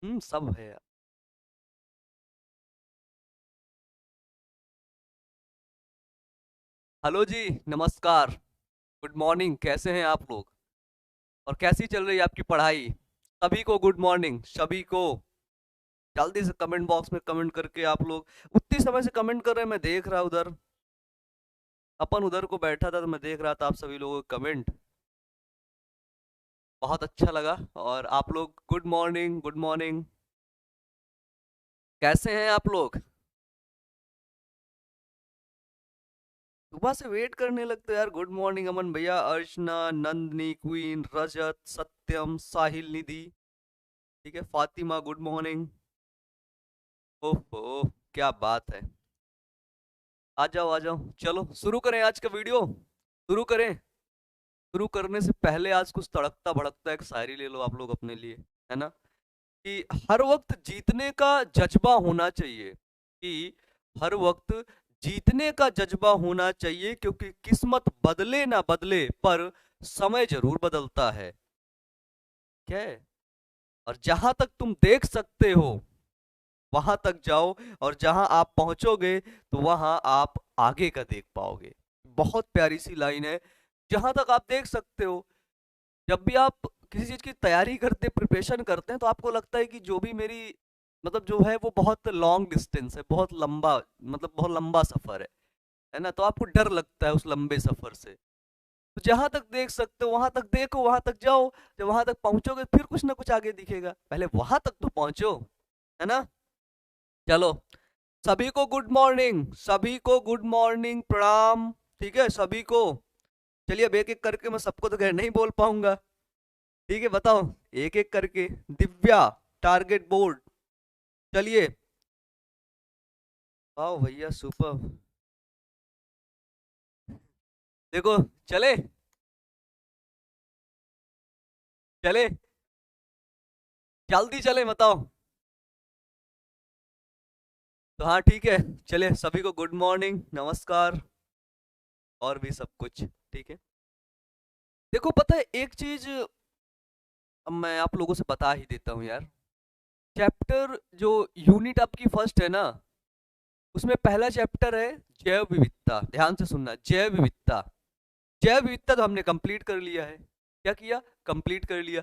सब है यार। हेलो जी, नमस्कार। गुड मॉर्निंग, कैसे हैं आप लोग? और कैसी चल रही है आपकी पढ़ाई? सभी को गुड मॉर्निंग, सभी को। जल्दी से कमेंट बॉक्स में कमेंट करके आप लोग उतनी समय से कमेंट कर रहे हैं, मैं देख रहा उधर। अपन उधर को बैठा था तो मैं देख रहा था आप सभी लोगों के कमेंट। बहुत अच्छा लगा। और आप लोग गुड मॉर्निंग, गुड मॉर्निंग। कैसे हैं आप लोग? सुबह से वेट करने लगते हो यार। गुड मॉर्निंग अमन भैया, अर्चना, नंदनी, क्वीन, रजत, सत्यम, साहिल, निधि। ठीक है, फातिमा, गुड मॉर्निंग। ओहो, क्या बात है। आ जाओ आ जाओ, चलो शुरू करें आज का वीडियो। शुरू करें। शुरू करने से पहले आज कुछ तड़कता भड़कता एक शायरी ले लो आप लोग अपने लिए, है ना? कि हर वक्त जीतने का जज्बा होना चाहिए। कि हर वक्त जीतने का जज्बा होना चाहिए, क्योंकि किस्मत बदले ना बदले पर समय जरूर बदलता है। क्या है? और जहां तक तुम देख सकते हो वहां तक जाओ, और जहां आप पहुंचोगे तो वहां आप आगे का देख पाओगे। बहुत प्यारी सी लाइन है। जहां तक आप देख सकते हो। जब भी आप किसी चीज की तैयारी करते, प्रिपरेशन करते हैं, तो आपको लगता है कि जो भी मेरी मतलब जो है वो बहुत लॉन्ग डिस्टेंस है, बहुत लंबा, मतलब बहुत लंबा सफर है ना? तो आपको डर लगता है उस लंबे सफर से। तो जहां तक देख सकते हो वहां तक देखो, वहां तक जाओ। जब वहां तक पहुंचोगे फिर कुछ ना कुछ आगे दिखेगा, पहले वहां तक तो पहुंचो, है ना? चलो, सभी को गुड मॉर्निंग, सभी को गुड मॉर्निंग, प्रणाम। ठीक है सभी को। चलिए अब एक एक करके, मैं सबको तो खैर नहीं बोल पाऊंगा। ठीक है, बताओ। एक एक करके। Divya, target board. चलिए। वाह भैया, सुपर। देखो, चले चले, जल्दी चले, बताओ। तो हाँ ठीक है। चलिए, सभी को गुड मॉर्निंग, नमस्कार, और भी सब कुछ। ठीक है। देखो, पता है एक चीज, अब मैं आप लोगों से बता ही देता हूँ यार। चैप्टर जो यूनिट आपकी फर्स्ट है ना, उसमें पहला चैप्टर है जैव विविधता। ध्यान से सुनना, जैव विविधता। जैव विविधता तो हमने कंप्लीट कर लिया है। क्या किया? कंप्लीट कर लिया।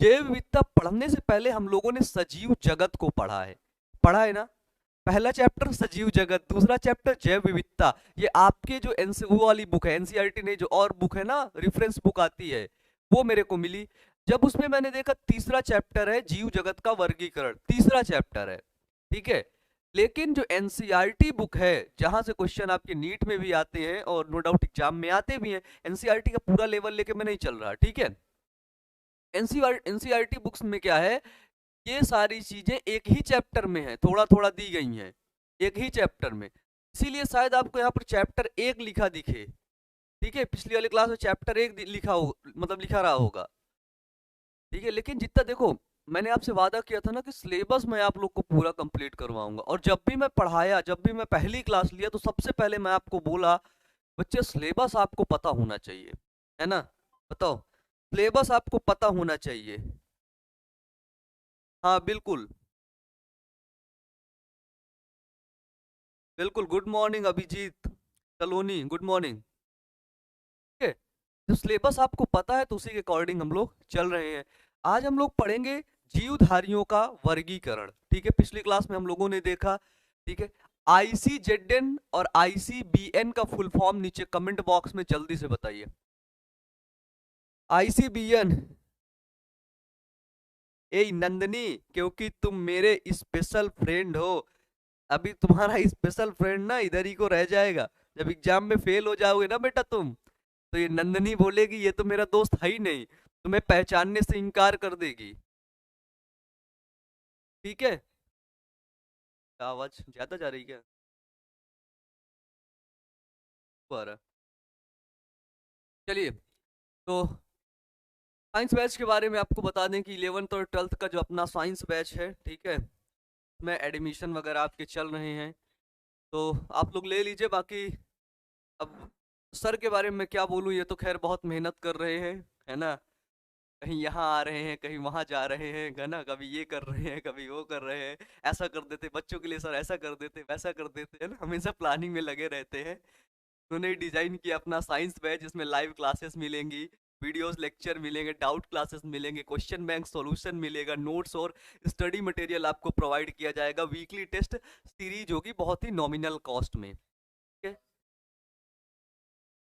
जैव विविधता पढ़ने से पहले हम लोगों ने सजीव जगत को पढ़ा है। पढ़ा है ना? पहला चैप्टर सजीव जगत, दूसरा चैप्टर जैव विविधता। ये आपके जो एनसी वो वाली बुक है, एनसीईआरटी ने जो और बुक है ना, रेफरेंस बुक आती है, वो मेरे को मिली। जब उसमें मैंने देखा तीसरा चैप्टर है जीव जगत का वर्गीकरण, तीसरा चैप्टर है। ठीक है। लेकिन जो एनसीईआरटी बुक है, जहां से क्वेश्चन आपके नीट में भी आते हैं और नो डाउट एग्जाम में आते भी हैं, एनसीईआरटी का पूरा लेवल लेके मैं नहीं चल रहा, ठीक है? एनसीईआरटी बुक्स में क्या है, ये सारी चीजें एक ही चैप्टर में है, थोड़ा थोड़ा दी गई हैं, एक ही चैप्टर में। इसीलिए शायद आपको यहाँ पर चैप्टर एक लिखा दिखे। ठीक है, पिछली वाली क्लास में चैप्टर एक लिखा हो, मतलब लिखा रहा होगा। ठीक है, लेकिन जितना देखो, मैंने आपसे वादा किया था ना कि सिलेबस मैं आप लोग को पूरा कंप्लीट करवाऊंगा। और जब भी मैं पढ़ाया, जब भी मैं पहली क्लास लिया, तो सबसे पहले मैं आपको बोला, बच्चे सिलेबस आपको पता होना चाहिए, है ना? बताओ, सिलेबस आपको पता होना चाहिए। हाँ बिल्कुल। बिल्कुल, गुड मॉर्निंग अभिजीत सलोनी, गुड मॉर्निंग। ठीक है। जो सिलेबस आपको पता है तो उसी के अकॉर्डिंग हम लोग चल रहे हैं। आज हम लोग पढ़ेंगे जीवधारियों का वर्गीकरण। ठीक है, पिछली क्लास में हम लोगों ने देखा। ठीक है। आईसीजेडएन और आईसीबीएन का फुल फॉर्म नीचे कमेंट बॉक्स में जल्दी से बताइए। आईसीबीएन। ए नंदनी, क्योंकि तुम मेरे स्पेशल फ्रेंड हो। अभी तुम्हारा स्पेशल फ्रेंड ना इधर ही को रह जाएगा। जब एग्जाम में फेल हो जाओगे ना बेटा तुम, तो ये नंदनी बोलेगी ये तो मेरा दोस्त है ही नहीं, तुम्हें पहचानने से इनकार कर देगी। ठीक है। आवाज ज्यादा जा रही क्या? पर चलिए, तो साइंस बैच के बारे में आपको बता दें कि 11th और 12th का जो अपना साइंस बैच है, ठीक है, उसमें एडमिशन वगैरह आपके चल रहे हैं। तो आप लोग ले लीजिए। बाकी अब सर के बारे में क्या बोलूँ, ये तो खैर बहुत मेहनत कर रहे हैं, है ना? कहीं यहाँ आ रहे हैं, कहीं वहां जा रहे हैं, है ना, कभी ये कर रहे हैं, कभी वो कर रहे हैं, ऐसा कर देते बच्चों के लिए सर, ऐसा कर देते, वैसा कर देते, है ना, हमेशा प्लानिंग में लगे रहते हैं। उन्होंने डिजाइन किया अपना साइंस बैच, जिसमें लाइव क्लासेस मिलेंगी, वीडियोस लेक्चर मिलेंगे, डाउट क्लासेस मिलेंगे, क्वेश्चन बैंक सॉल्यूशन मिलेगा, नोट्स और स्टडी मटेरियल आपको प्रोवाइड किया जाएगा, वीकली टेस्ट सीरीज होगी बहुत ही नॉमिनल कॉस्ट में। ठीक है,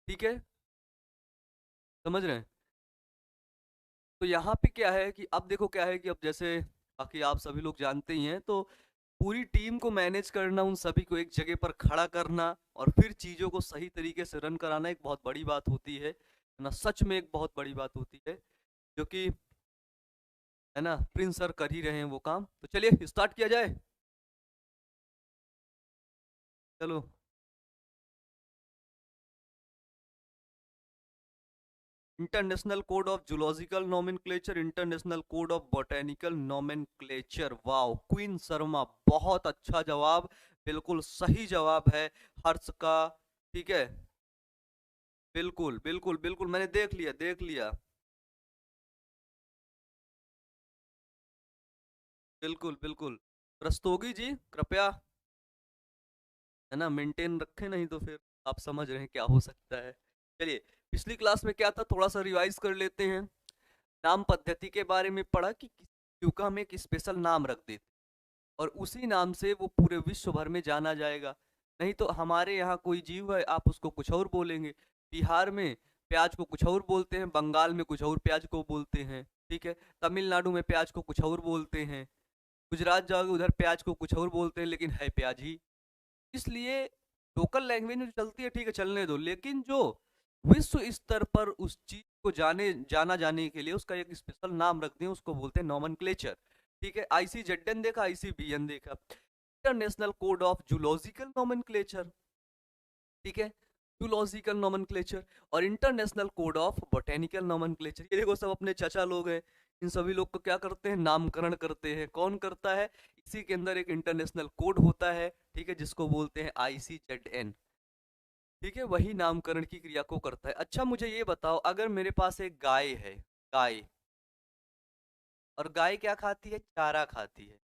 ठीक है, समझ रहे हैं। तो यहाँ पे क्या है कि अब देखो क्या है कि अब जैसे बाकी आप सभी लोग जानते ही हैं, तो पूरी टीम को मैनेज करना, उन सभी को एक जगह पर खड़ा करना और फिर चीज़ों को सही तरीके से रन कराना एक बहुत बड़ी बात होती है ना, सच में एक बहुत बड़ी बात होती है, जो कि है ना प्रिंस सर कर ही रहे हैं वो काम। तो चलिए स्टार्ट किया जाए। चलो, international code of zoological nomenclature, international code of botanical nomenclature. Wow, queen Sharma, बहुत अच्छा जवाब, बिल्कुल सही जवाब है हर्ष का। ठीक है, बिल्कुल बिल्कुल बिल्कुल, मैंने देख लिया देख लिया। बिल्कुल बिल्कुल। रस्तोगी जी कृपया, है ना, मेंटेन रखें, नहीं तो फिर आप समझ रहे हैं क्या हो सकता है। चलिए, पिछली क्लास में क्या था थोड़ा सा रिवाइज कर लेते हैं। नाम पद्धति के बारे में पढ़ा कि किसी जीव का हम एक स्पेशल नाम रख देते और उसी नाम से वो पूरे विश्व भर में जाना जाएगा। नहीं तो हमारे यहाँ कोई जीव है, आप उसको कुछ और बोलेंगे। बिहार में प्याज को कुछ और बोलते हैं, बंगाल में कुछ और प्याज को बोलते हैं, ठीक है, तमिलनाडु में प्याज को कुछ और बोलते हैं, गुजरात जाओगे उधर प्याज को कुछ और बोलते हैं, लेकिन है प्याज ही। इसलिए लोकल लैंग्वेज में जो चलती है ठीक है, चलने दो, लेकिन जो विश्व स्तर पर उस चीज को जाना जाने के लिए उसका एक स्पेशल नाम रख दें, उसको बोलते हैं नॉमेनक्लेचर। ठीक है, आईसीजेडएन देखा, आईसीबीएन देखा, international code of zoological nomenclature. ठीक है, जूलॉजिकल नॉमेनक्लेचर और international code of botanical nomenclature. ये देखो सब अपने चाचा लोग हैं, इन सभी लोग को क्या करते हैं, नामकरण करते हैं। कौन करता है, इसी के अंदर एक इंटरनेशनल कोड होता है, ठीक है, जिसको बोलते हैं आईसीजेडएन। ठीक है, वही नामकरण की क्रिया को करता है। अच्छा मुझे ये बताओ, अगर मेरे पास एक गाय है, गाय, और गाय क्या खाती है, चारा खाती है।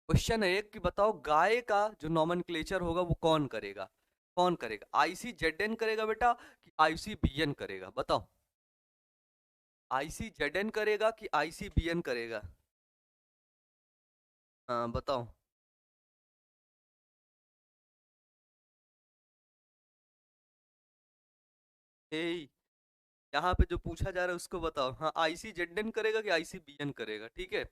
क्वेश्चन है एक कि बताओ गाय का जो नॉमेनक्लेचर होगा वो कौन करेगा, कौन करेगा, आईसीजेडएन करेगा बेटा कि आईसीबीएन करेगा, बताओ। आईसीजेडएन करेगा कि आईसीबीएन करेगा, हाँ बताओ। ए, यहाँ पे जो पूछा जा रहा है उसको बताओ, हाँ आईसीजेडएन करेगा कि आईसीबीएन करेगा। ठीक है,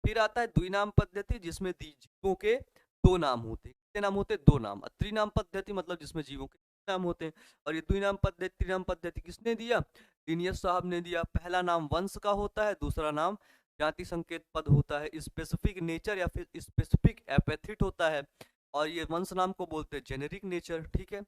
फिर आता है द्विनाम पद्धति, जिसमें जीवों के दो नाम होते हैं। कितने नाम होते हैं, दो नाम। और त्रिनाम पद्धति मतलब जिसमें जीवों के तीन नाम होते हैं। और ये द्विनाम पद्धति त्रिनाम पद्धति किसने दिया, लिनियस साहब ने दिया। पहला नाम वंश का होता है, दूसरा नाम जाति संकेत पद होता है, स्पेसिफिक नेचर या फिर स्पेसिफिक एपेथिट होता है। और ये वंश नाम को बोलते हैं जेनेरिक नेचर। ठीक है,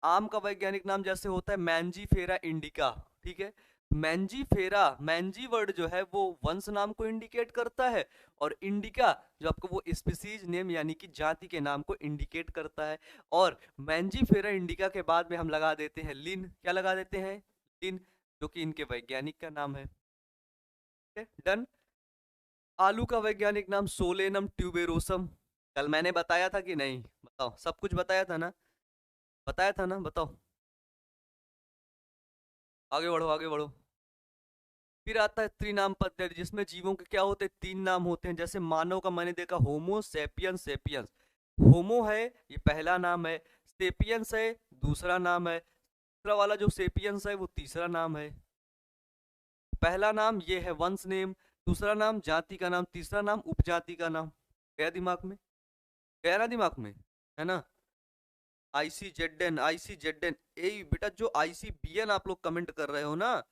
आम का वैज्ञानिक नाम जैसे होता है मैंजीफेरा इंडिका। ठीक है, मैंजीफेरा, मैंजी वर्ड जो है वो वंश नाम को इंडिकेट करता है, और इंडिका जो आपको वो स्पीसीज नेम यानी कि जाति के नाम को इंडिकेट करता है। और मैंजीफेरा इंडिका के बाद में हम लगा देते हैं लिन, क्या लगा देते हैं, लिन, जो कि इनके वैज्ञानिक का नाम है। ठीक है, डन। आलू का वैज्ञानिक नाम सोलेनम ट्यूबेरोसम। कल मैंने बताया था कि नहीं, बताओ, सब कुछ बताया था ना, बताया था ना, बताओ। आगे बढ़ो आगे बढ़ो। फिर आता है त्रिनाम पद्धति, जिसमें जीवों के क्या होते हैं, तीन नाम होते हैं। जैसे मानव का मैंने देखा होमो सेपियंस, सेपियंस, होमो है ये पहला नाम है, सेपियंस है दूसरा नाम है, तीसरा वाला जो सेपियंस है वो तीसरा नाम है। पहला नाम ये है वंश नेम, दूसरा नाम जाति का नाम, तीसरा नाम उपजाति का नाम। गया दिमाग में, गया ना दिमाग में, है ना। आईसीजेडएन, आईसीजेडएन, ए बेटा जो आईसीबीएन आप लोग कमेंट कर रहे हो ना,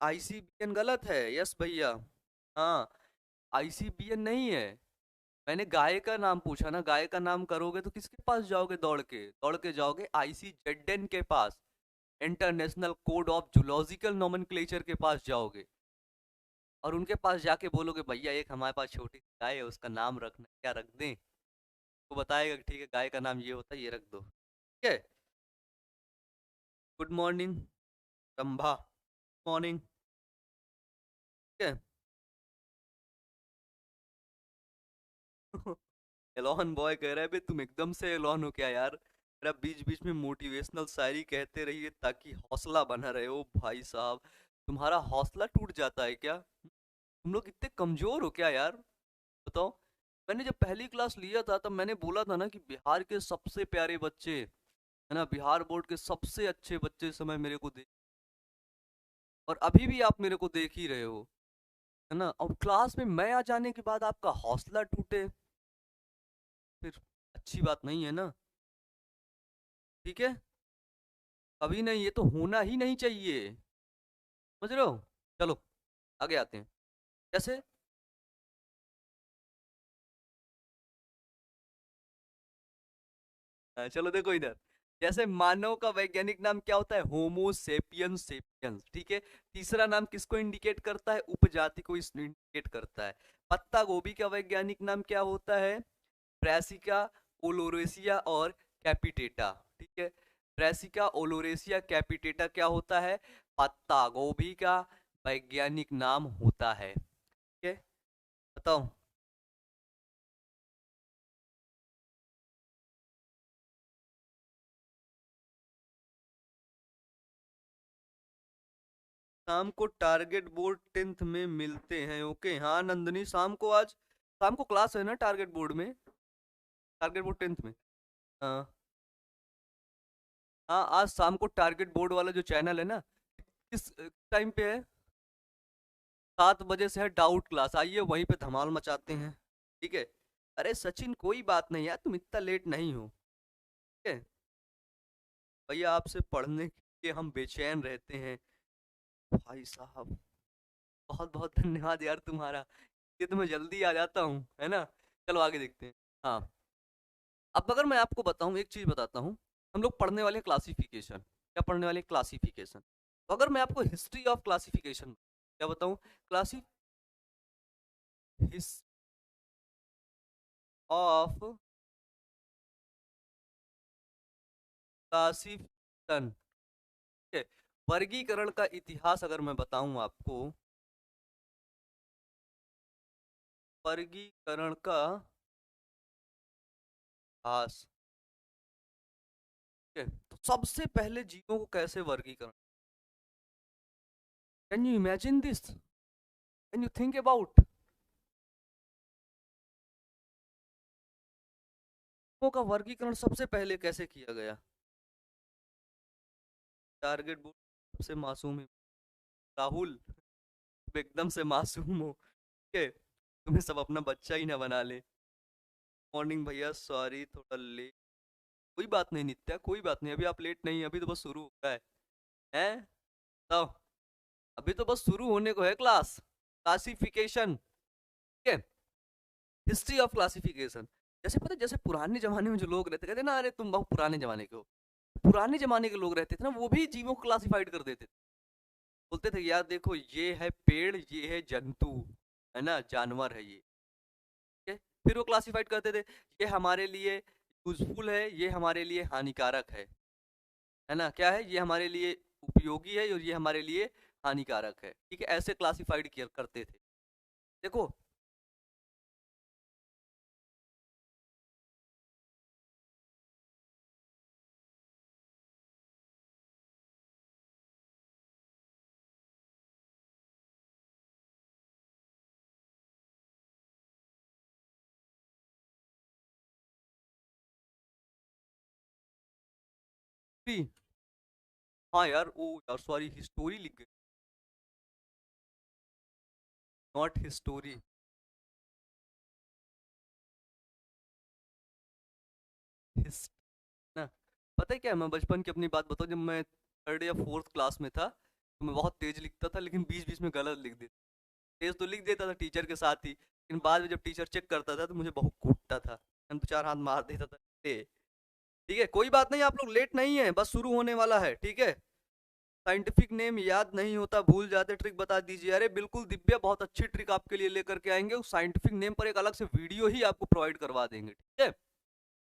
आईसीबीएन गलत है, यस भैया। हाँ, आईसीबीएन नहीं है। मैंने गाय का नाम पूछा ना, गाय का नाम करोगे तो किसके पास जाओगे, दौड़ के जाओगे आईसीजेडएन के पास, international code of zoological nomenclature के पास जाओगे, और उनके पास जाके बोलोगे भैया एक हमारे पास छोटी सी गाय है, उसका नाम रखना, क्या रख दें। वो बताएगा कि ठीक है गाय का नाम ये होता है, ये रख दो। ठीक है, गुड मॉर्निंग रंभा। मॉर्निंग। ठीक है। एलॉन बॉय कह रहा है बे तुम एकदम से एलॉन हो क्या यार, मेरा बीच बीच में मोटिवेशनल शायरी कहते रहिए ताकि हौसला बना रहे। ओ भाई साहब, तुम्हारा हौसला टूट जाता है क्या? तुम लोग इतने कमजोर हो क्या यार, बताओ। मैंने जब पहली क्लास लिया था तब मैंने बोला था ना कि बिहार के सबसे प्यारे बच्चे, है ना, बिहार बोर्ड के सबसे अच्छे बच्चे इस समय मेरे को देख, और अभी भी आप मेरे को देख ही रहे हो, है ना, और क्लास में मैं आ जाने के बाद आपका हौसला टूटे, फिर अच्छी बात नहीं है ना। ठीक है, अभी नहीं, ये तो होना ही नहीं चाहिए, समझ रहे हो। चलो आगे आते हैं। जैसे चलो देखो इधर, जैसे मानव का वैज्ञानिक नाम क्या होता है? होमो सेपियंस सेपियंस। ठीक है, तीसरा नाम किसको इंडिकेट करता है? उपजाति को इंडिकेट करता है। पत्ता गोभी का वैज्ञानिक नाम क्या होता है? ब्रासिका ओलोरेसिया और कैपिटेटा। ठीक है, ब्रासिका ओलोरेसिया कैपिटेटा क्या होता है? पत्ता गोभी का वैज्ञानिक नाम होता है। ठीक है, बताओ। शाम को टारगेट बोर्ड 10th में मिलते हैं। ओके, हाँ नंदनी, शाम को, आज शाम को क्लास है ना टारगेट बोर्ड में, टारगेट बोर्ड 10th में। हाँ हाँ, आज शाम को टारगेट बोर्ड वाला जो चैनल है ना, किस टाइम पे है? 7 बजे से है डाउट क्लास, आइए वहीं पे धमाल मचाते हैं। ठीक है। अरे सचिन कोई बात नहीं यार, तुम इतना लेट नहीं हो। ठीक है भैया, आपसे पढ़ने के हम बेचैन रहते हैं भाई साहब। बहुत बहुत धन्यवाद यार तुम्हारा, ये तो मैं जल्दी आ जाता हूँ, है ना। चलो आगे देखते हैं। हाँ, अब अगर मैं आपको बताऊं, एक चीज बताता हूँ, हम लोग पढ़ने वाले क्लासिफिकेशन, क्या पढ़ने वाले? क्लासिफिकेशन। तो अगर मैं आपको हिस्ट्री ऑफ क्लासिफिकेशन क्या बताऊं, क्लासी हिस्ट्री ऑफ क्लासिफिकेशन, ठीक है, वर्गीकरण का इतिहास अगर मैं बताऊं आपको, वर्गीकरण का इतिहास, ठीक है, तो सबसे पहले जीवों को कैसे वर्गीकरण, can you imagine this, can you think about, जीवों का वर्गीकरण सबसे पहले कैसे किया गया? टारगेट बोर्ड सबसे मासूम है राहुल, तुम एकदम से मासूम हो, ठीक है, तुम्हें सब अपना बच्चा ही ना बना ले। मॉर्निंग भैया, सॉरी थोड़ा लेट। कोई बात नहीं नित्या, कोई बात नहीं, अभी आप लेट नहीं, अभी तो बस शुरू हो रहा है। हैं, तो अभी तो बस शुरू होने को है क्लास, क्लासिफिकेशन। ठीक है, हिस्ट्री ऑफ क्लासिफिकेशन। जैसे पता है, जैसे पुराने जमाने में जो लोग रहते, कहते ना अरे तुम बहुत पुराने जमाने के हो, पुराने जमाने के लोग रहते थे ना, वो भी जीवों को क्लासिफाइड कर देते थे। बोलते थे यार देखो, ये है पेड़, ये है जंतु, है ना, जानवर है ये। ठीक है, फिर वो क्लासिफाइड करते थे, ये हमारे लिए यूजफुल है, ये हमारे लिए हानिकारक है ना, क्या है, ये हमारे लिए उपयोगी है और ये हमारे लिए हानिकारक है। ठीक है, ऐसे क्लासिफाइड किया करते थे। देखो, भी, हाँ यार, ओ यार सॉरी, हिस्टोरी लिख गए, नॉट हिस्टोरी। हिस्ट ना, पता है क्या, मैं बचपन की अपनी बात बताऊं, जब मैं थर्ड या फोर्थ क्लास में था तो मैं बहुत तेज लिखता था, लेकिन बीच बीच में गलत लिख देता। तेज तो लिख देता था टीचर के साथ ही, लेकिन बाद में जब टीचर चेक करता था तो मुझे बहुत कूटता था, मैं 2 4 हाथ मार देता था। ठीक है, कोई बात नहीं, आप लोग लेट नहीं है, बस शुरू होने वाला है। ठीक है, साइंटिफिक नेम याद नहीं होता, भूल जाते, ट्रिक बता दीजिए। अरे बिल्कुल दिव्या, बहुत अच्छी ट्रिक आपके लिए लेकर के आएंगे, उस साइंटिफिक नेम पर एक अलग से वीडियो ही आपको प्रोवाइड करवा देंगे। ठीक है,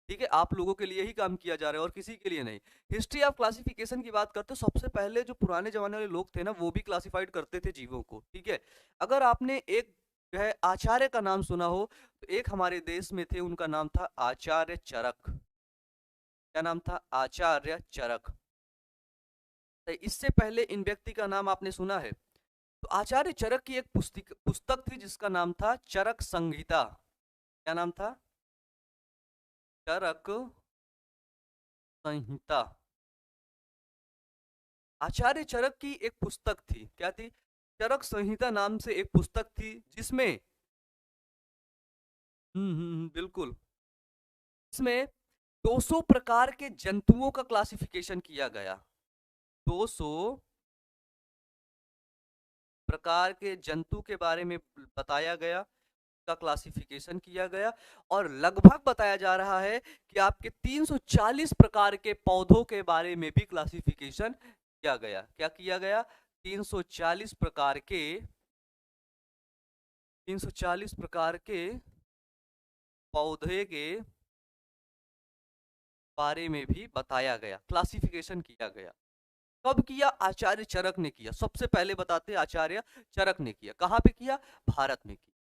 ठीक है, आप लोगों के लिए ही काम किया जा रहा है और किसी के लिए नहीं। हिस्ट्री ऑफ क्लासिफिकेशन की बात करते, सबसे पहले जो पुराने जमाने वाले लोग थे ना, वो भी क्लासिफाइड करते थे जीवों को। ठीक है, अगर आपने एक जो है आचार्य का नाम सुना हो, तो एक हमारे देश में थे, उनका नाम था आचार्य चरक। क्या नाम था? आचार्य चरक। तो इससे पहले इन व्यक्ति का नाम आपने सुना है? तो आचार्य चरक की एक पुस्तक थी जिसका नाम था चरक संहिता। क्या नाम था? चरक संहिता। आचार्य चरक की एक पुस्तक थी, क्या थी? चरक संहिता नाम से एक पुस्तक थी, जिसमें बिल्कुल, इसमें 200 प्रकार के जंतुओं का क्लासिफिकेशन किया गया। 200 प्रकार के जंतु के बारे में बताया गया, का क्लासिफिकेशन किया गया, और लगभग बताया जा रहा है कि आपके 340 प्रकार के पौधों के बारे में भी क्लासिफिकेशन किया गया। क्या किया गया? 340 प्रकार के 340 प्रकार के पौधे के बारे में भी बताया गया, क्लासिफिकेशन किया गया। कब किया? आचार्य चरक ने किया। सबसे पहले बताते हैं आचार्य चरक ने किया। कहां पे किया? भारत में किया।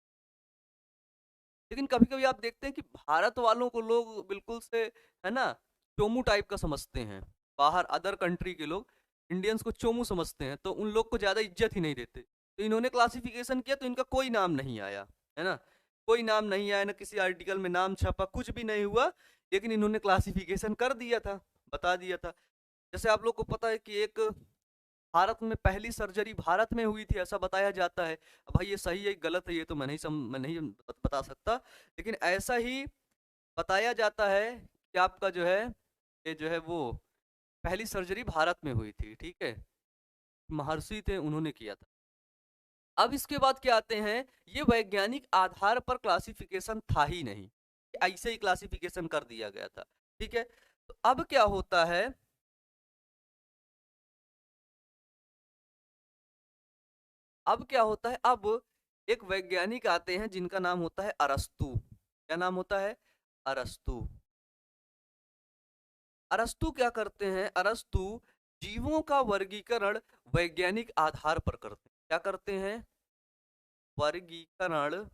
लेकिन कभी कभी आप देखते हैं कि भारत वालों को लोग बिल्कुल से, है ना, चोमू टाइप का समझते हैं। बाहर अदर कंट्री के लोग इंडियंस को चोमू समझते हैं, तो उन लोग को ज्यादा इज्जत ही नहीं देते। तो इन्होंने क्लासिफिकेशन किया तो इनका कोई नाम नहीं आया, है ना, कोई नाम नहीं आया, ना किसी आर्टिकल में नाम छपा, कुछ भी नहीं हुआ। लेकिन इन्होंने क्लासिफिकेशन कर दिया था, बता दिया था। जैसे आप लोग को पता है कि एक भारत में पहली सर्जरी भारत में हुई थी, ऐसा बताया जाता है। अब भाई ये सही है गलत है ये तो मैं नहीं बता सकता, लेकिन ऐसा ही बताया जाता है कि आपका जो है, ये जो है वो पहली सर्जरी भारत में हुई थी। ठीक है, महर्षि थे, उन्होंने किया था। अब इसके बाद क्या आते हैं, ये वैज्ञानिक आधार पर क्लासिफिकेशन था ही नहीं, ऐसे ही क्लासिफिकेशन कर दिया गया था। ठीक है, तो अब क्या होता है, अब एक वैज्ञानिक आते हैं जिनका नाम होता है अरस्तु। क्या नाम होता है? अरस्तु। अरस्तु क्या करते हैं? अरस्तु जीवों का वर्गीकरण वैज्ञानिक आधार पर करते हैं। क्या करते हैं? वर्गीकरण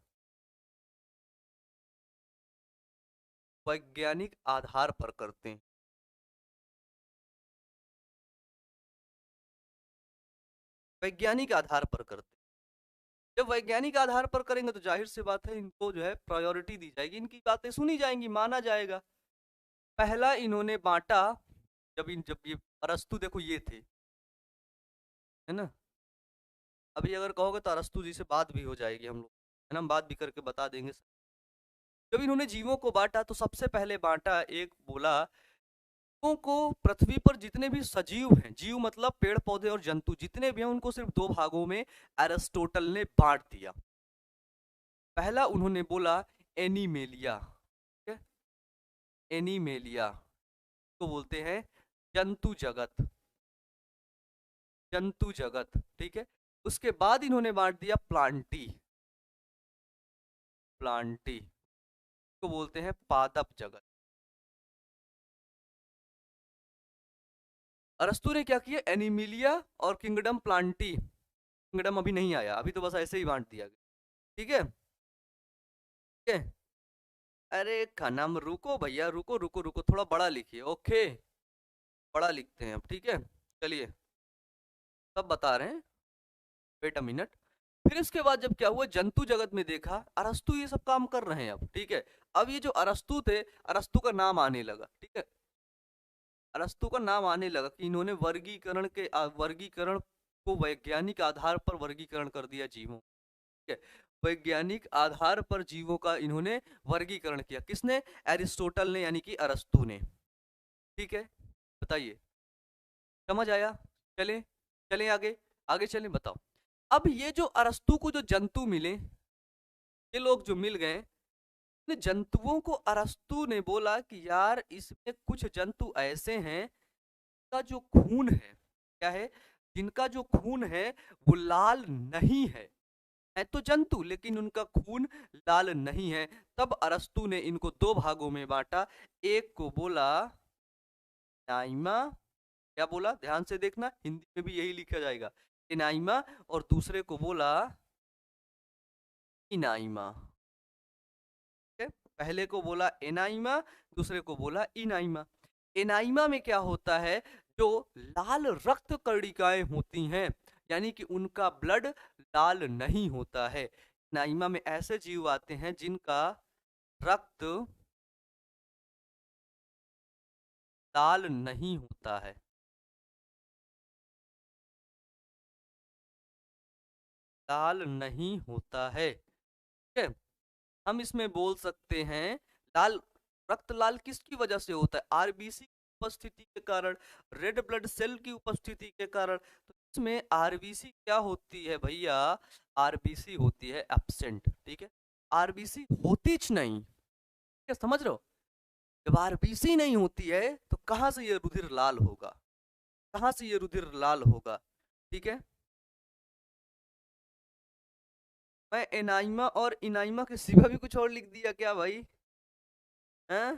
वैज्ञानिक आधार पर करते हैं। वैज्ञानिक आधार पर करते हैं। जब वैज्ञानिक आधार पर करेंगे तो जाहिर सी बात है, इनको जो है प्रायोरिटी दी जाएगी, इनकी बातें सुनी जाएंगी, माना जाएगा। पहला इन्होंने बांटा, जब ये अरस्तु, देखो ये थे, है ना, अभी अगर कहोगे तो अरस्तु जी से बात भी हो जाएगी हम लोग, है ना, हम बात भी करके बता देंगे। जब इन्होंने जीवों को बांटा तो सबसे पहले बांटा, एक बोला जीवों को, पृथ्वी पर जितने भी सजीव हैं, जीव मतलब पेड़ पौधे और जंतु जितने भी हैं, उनको सिर्फ दो भागों में एरिस्टोटल ने बांट दिया। पहला उन्होंने बोला एनिमेलिया। ठीक है, एनिमेलिया को बोलते हैं जंतु जगत, जंतु जगत। ठीक है, उसके बाद इन्होंने बांट दिया प्लांटी, प्लांटी को बोलते हैं पादप जगत। अरस्तु ने क्या किया, एनिमिलिया और किंगडम प्लांटी, किंगडम अभी नहीं आया, अभी तो बस ऐसे ही बांट दिया गया। ठीक है, ठीक है। अरे खनम, रुको भैया, रुको रुको रुको, थोड़ा बड़ा लिखिए। ओके, बड़ा लिखते हैं अब। ठीक है, चलिए, सब बता रहे हैं, वेट अ मिनट। फिर इसके बाद जब क्या हुआ, जंतु जगत में देखा, अरस्तु ये सब काम कर रहे हैं अब। ठीक है, अब ये जो अरस्तु थे, अरस्तु का नाम आने लगा। ठीक है, अरस्तु का नाम आने लगा कि इन्होंने वर्गीकरण को वैज्ञानिक आधार पर वर्गीकरण कर दिया जीवों। ठीक है, वैज्ञानिक आधार पर जीवों का इन्होंने वर्गीकरण किया। किसने? एरिस्टोटल ने, यानी कि अरस्तु ने। ठीक है, बताइए, समझ आया? चले, चले आगे, आगे चले, बताओ। अब ये जो अरस्तु को जो जंतु मिले, ये लोग जो मिल गए, इन जंतुओं को अरस्तु ने बोला कि यार इसमें कुछ जंतु ऐसे हैं का जो खून है, क्या है, जिनका जो खून है वो लाल नहीं है, है तो जंतु, लेकिन उनका खून लाल नहीं है। तब अरस्तु ने इनको दो भागों में बांटा, एक को बोला एनाइमा, क्या बोला ध्यान से देखना, हिंदी में भी यही लिखा जाएगा एनाइमा, और दूसरे को बोला इनाइमा। ठीक है, पहले को बोला एनाइमा, दूसरे को बोला इनाइमा। एनाइमा में क्या होता है, जो लाल रक्त कणिकाएं होती हैं, यानी कि उनका ब्लड लाल नहीं होता है। एनाइमा में ऐसे जीव आते हैं जिनका रक्त लाल नहीं होता है। लाल नहीं होता है, ठीक है। हम इसमें बोल सकते हैं लाल, रक्त लाल किसकी वजह से होता है, आरबीसी की उपस्थिति के कारण, रेड ब्लड सेल की उपस्थिति के कारण। तो इसमें आरबीसी क्या होती है भैया, आरबीसी होती है एब्सेंट, ठीक है। आरबीसी होती च नहीं, क्या समझ रहे हो, जब आरबीसी नहीं होती है तो कहां से ये रुधिर लाल होगा, कहां से ये रुधिर लाल होगा, ठीक है। मैं एनाइमा और इनाइमा के सिवा भी कुछ और लिख दिया क्या भाई, हैं?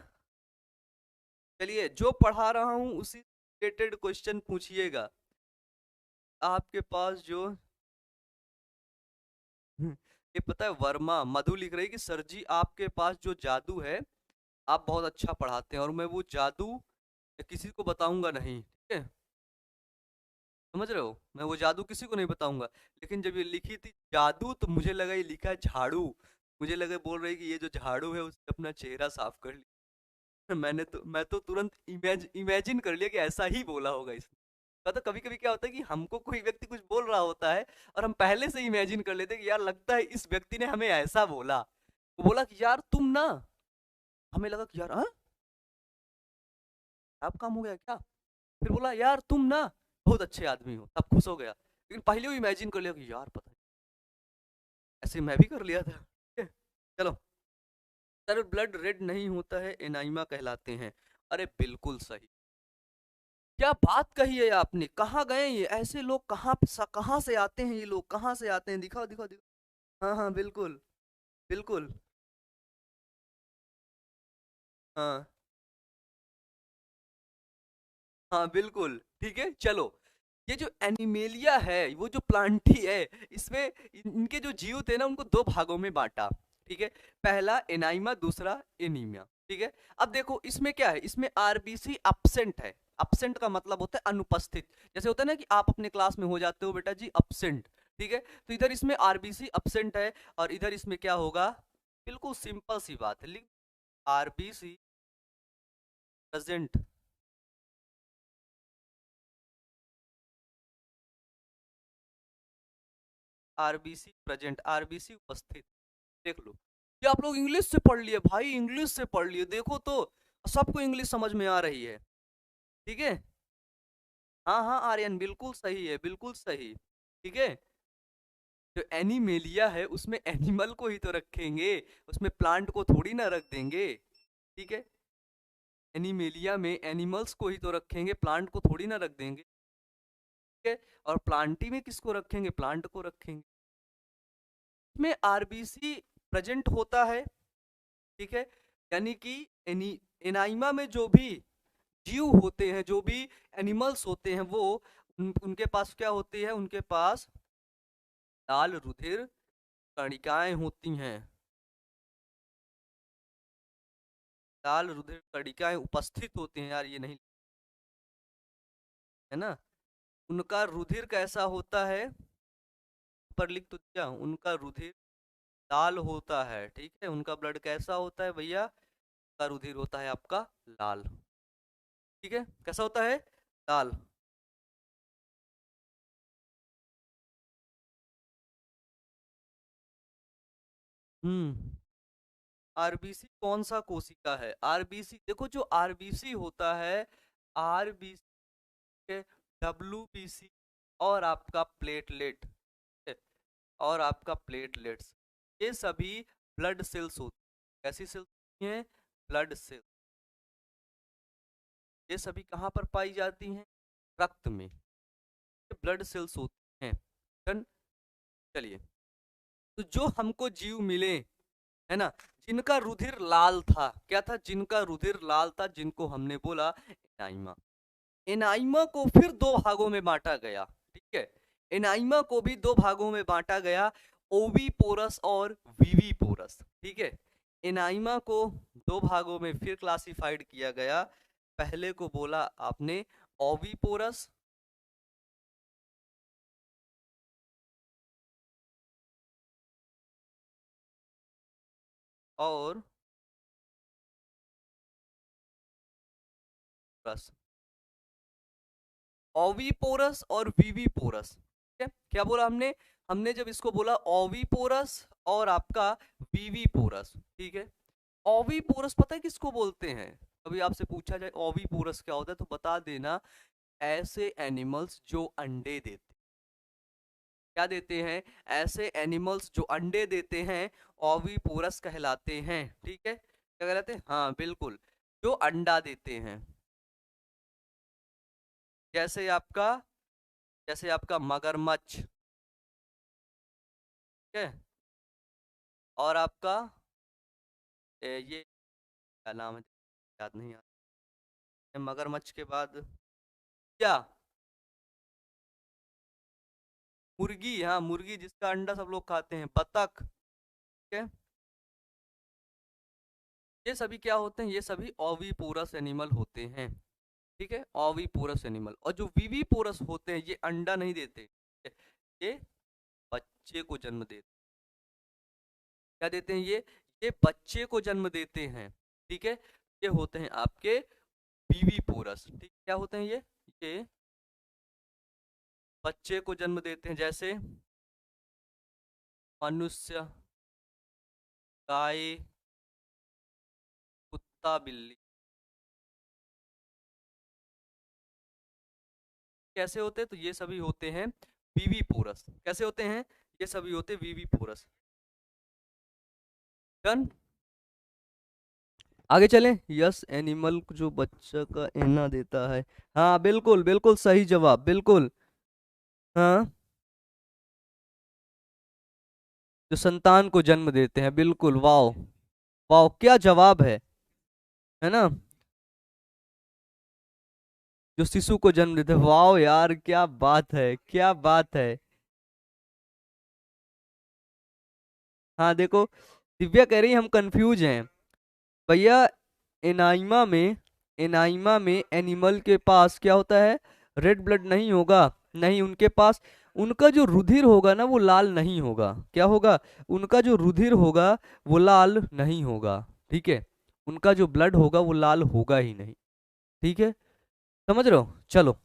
चलिए, जो पढ़ा रहा हूं उसी रिलेटेड क्वेश्चन पूछिएगा। आपके पास जो ये पता है, वर्मा मधु लिख रही है कि सर जी आपके पास जो जादू है, आप बहुत अच्छा पढ़ाते हैं, और मैं वो जादू किसी को बताऊंगा नहीं, ठीक है। समझ रहे हो, मैं वो जादू किसी को नहीं बताऊंगा। लेकिन जब ये लिखी थी जादू, तो मुझे लगा ये लिखा है झाड़ू, मुझे लगा बोल रही कि ये जो झाड़ू है उससे अपना चेहरा साफ कर लिया। मैं तो तुरंत इमेजिन कर लिया कि ऐसा ही बोला होगा इसने। तो कभी कभी क्या होता है कि हमको कोई व्यक्ति कुछ बोल रहा होता है, और हम पहले से इमेजिन कर लेते हैं कि यार लगता है इस व्यक्ति ने हमें ऐसा बोला। वो बोला कि यार तुम ना, हमें लगा कि यार हाँ आप काम हो गया क्या, फिर बोला यार तुम ना बहुत अच्छे आदमी हो, तब खुश हो गया। लेकिन पहले वो इमेजिन कर लिया कि यार पता नहीं, ऐसे मैं भी कर लिया था, ठीक है। चलो, सर ब्लड रेड नहीं होता है, एनाइमा कहलाते हैं। अरे बिल्कुल सही, क्या बात कही है आपने, कहाँ गए ये ऐसे लोग, कहाँ से आते हैं ये लोग, कहाँ से आते हैं, दिखाओ दिखाओ दिखाओ। हाँ हाँ बिल्कुल, बिल्कुल। हाँ हाँ बिल्कुल, ठीक है चलो। ये जो एनिमेलिया है, वो जो प्लांटी है, इसमें इनके जो जीव थे ना, उनको दो भागों में बांटा, ठीक है। पहला एनाइमा, दूसरा एनीमिया, ठीक है। अब देखो इसमें क्या है, इसमें आरबीसी अपसेंट है। अपसेंट का मतलब होता है अनुपस्थित, जैसे होता है ना कि आप अपने क्लास में हो जाते हो बेटा जी अपसेंट, ठीक है। तो इधर इसमें आरबीसी अपसेंट है, और इधर इसमें क्या होगा, बिल्कुल सिंपल सी बात है, लिख RBC present. RBC present, RBC उपस्थित, देख लो। ये आप लोग इंग्लिश से पढ़ लिए भाई, इंग्लिश से पढ़ लिए, देखो तो सबको इंग्लिश समझ में आ रही है, ठीक है। हाँ हाँ आर्यन बिल्कुल सही है, बिल्कुल सही, ठीक है। जो एनिमेलिया है उसमें एनिमल को ही तो रखेंगे, उसमें प्लांट को थोड़ी ना रख देंगे, ठीक है। एनिमेलिया में एनिमल्स को ही तो रखेंगे, प्लांट को थोड़ी ना रख देंगे, ठीक है। और प्लांटी में किसको रखेंगे, प्लांट को रखेंगे। इसमें आरबीसी प्रेजेंट होता है, ठीक है। यानी कि एनाइमा में जो भी जीव होते हैं, जो भी एनिमल्स होते हैं, वो उनके पास क्या होती है, उनके पास लाल रुधिर कणिकाएं होती हैं, लाल रुधिर कणिकाएं उपस्थित होती हैं, यार ये नहीं है ना। उनका रुधिर कैसा होता है, पर लिख तो दिया, उनका रुधिर लाल होता है, ठीक है। उनका ब्लड कैसा होता है भैया, उनका रुधिर होता है आपका लाल, ठीक है। कैसा होता है, लाल। हम्म, आरबीसी कौन सा कोशिका है, आरबीसी देखो, जो आरबीसी होता है, आरबीसी, डब्ल्यूबीसी, और आपका प्लेटलेट, और आपका प्लेटलेट्स, ये सभी ब्लड सेल्स होती हैं। कैसी सेल्स होती हैं, ब्लड सेल। ये सभी कहाँ पर पाई जाती हैं, रक्त में, ये ब्लड सेल्स होती हैं। डन, चलिए। तो जो हमको जीव मिले, है ना, जिनका रुधिर लाल था, क्या था, जिनका रुधिर लाल था, जिनको हमने बोला एनाइमा। एनाइमा को फिर दो भागों में बांटा गया, ठीक है, एनाइमा को भी दो भागों में बांटा गया, ओविपोरस और विविपोरस, ठीक है। एनाइमा को दो भागों में फिर क्लासिफाइड किया गया। पहले को बोला आपने ओविपोरस, और पोरस, ओविपोरस और विविपोरस, ठीक है। क्या बोला हमने, हमने जब इसको बोला ओविपोरस और आपका विविपोरस, ठीक है। ओविपोरस पता है किसको बोलते हैं, अभी आपसे पूछा जाए ओविपोरस क्या होता है तो बता देना, ऐसे एनिमल्स जो अंडे देते, क्या देते हैं, ऐसे एनिमल्स जो अंडे देते हैं ओविपोरस कहलाते हैं, ठीक है, क्या कहलाते हैं, हाँ बिल्कुल, जो अंडा देते हैं। जैसे आपका, जैसे आपका मगरमच्छ, ठीक है, और आपका ये क्या नाम है, याद नहीं आ मगरमच्छ के बाद क्या, मुर्गी, हाँ मुर्गी जिसका अंडा सब लोग खाते हैं, बतख, ठीक है। ये सभी क्या होते हैं, ये सभी ओविपोरस एनिमल होते हैं, ठीक है, ओविपोरस एनिमल। और जो विविपोरस होते हैं ये अंडा नहीं देते, ये बच्चे को जन्म देते, क्या देते हैं ये बच्चे को जन्म देते हैं, ठीक है। ये होते हैं आपके विविपोरस, ठीक, क्या होते हैं ये बच्चे को जन्म देते हैं, जैसे मनुष्य, गाय, कुत्ता, बिल्ली, कैसे होते हैं, तो ये सभी होते हैं विविपोरस, कैसे होते हैं, ये सभी होते हैं विविपोरस। डन, आगे चलें। यस, एनिमल जो बच्चा का एना देता है, हाँ बिल्कुल बिल्कुल सही जवाब, बिल्कुल, हाँ, जो संतान को जन्म देते हैं, बिल्कुल, वाओ, वाओ क्या जवाब है ना, जो शिशु को जन्म देते हैं, वाओ यार क्या बात है, क्या बात है। हाँ देखो, दिव्या कह रही है हम कंफ्यूज हैं भैया, एनाइमा में, एनाइमा में एनिमल के पास क्या होता है, रेड ब्लड नहीं होगा, नहीं उनके पास, उनका जो रुधिर होगा ना वो लाल नहीं होगा, क्या होगा, उनका जो रुधिर होगा वो लाल नहीं होगा, ठीक है, उनका जो ब्लड होगा वो लाल होगा ही नहीं, ठीक है, समझ रहे हो, चलो।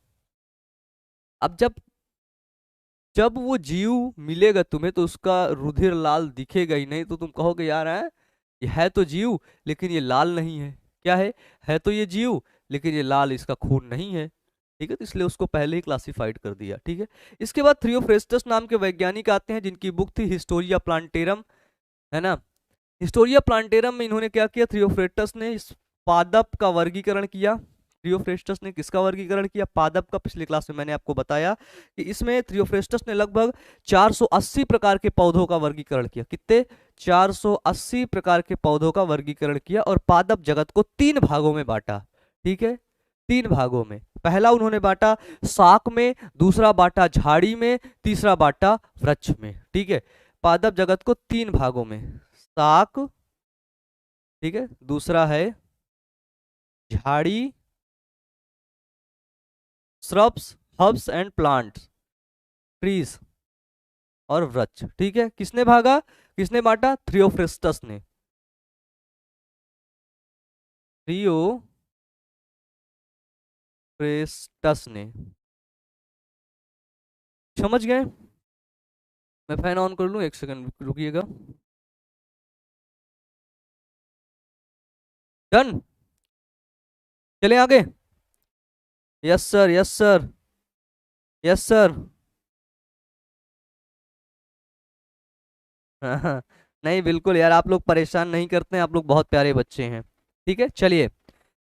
अब जब जब वो जीव मिलेगा तुम्हें तो उसका रुधिर लाल दिखेगा ही नहीं, तो तुम कहोगे यार ये है तो जीव लेकिन ये लाल नहीं है, क्या है तो ये जीव लेकिन ये लाल इसका खून नहीं है, ठीक है, तो इसलिए उसको पहले ही क्लासिफाइड कर दिया, ठीक है। इसके बाद थ्रियोफ्रेस्टस नाम के वैज्ञानिक आते हैं जिनकी बुक थी हिस्टोरिया प्लांटेरम, है ना। हिस्टोरिया प्लांटेरम में इन्होंने क्या किया, थ्रियोफ्रेस्टस ने इस पादप का वर्गीकरण किया, थ्रियोफ्रेस्टस ने किसका वर्गीकरण किया, पादप का, पिछले क्लास में मैंने आपको बताया कि इसमें थ्रियोफ्रेस्टस ने लगभग 480 प्रकार के पौधों का वर्गीकरण किया, कितने, 480 प्रकार के पौधों का वर्गीकरण किया, और पादप जगत को तीन भागों में बांटा, ठीक है, तीन भागों में, पहला उन्होंने बांटा शाक में, दूसरा बांटा झाड़ी में, तीसरा बांटा वृक्ष में, ठीक है, पादप जगत को तीन भागों में, शाक, ठीक है, दूसरा है झाड़ी, shrubs, herbs and plants, trees, और वृक्ष, ठीक है, किसने भागा, किसने बांटा, थ्रियोफ्रेस्टस ने, थ्रियोफ्रेस्टस ने, समझ गए। मैं फैन ऑन कर लूं, एक सेकंड रुकिएगा, डन, चले आगे, yes sir, yes sir, yes sir, हाँ नहीं बिल्कुल यार, आप लोग परेशान नहीं करते हैं, आप लोग बहुत प्यारे बच्चे हैं, ठीक है, चलिए।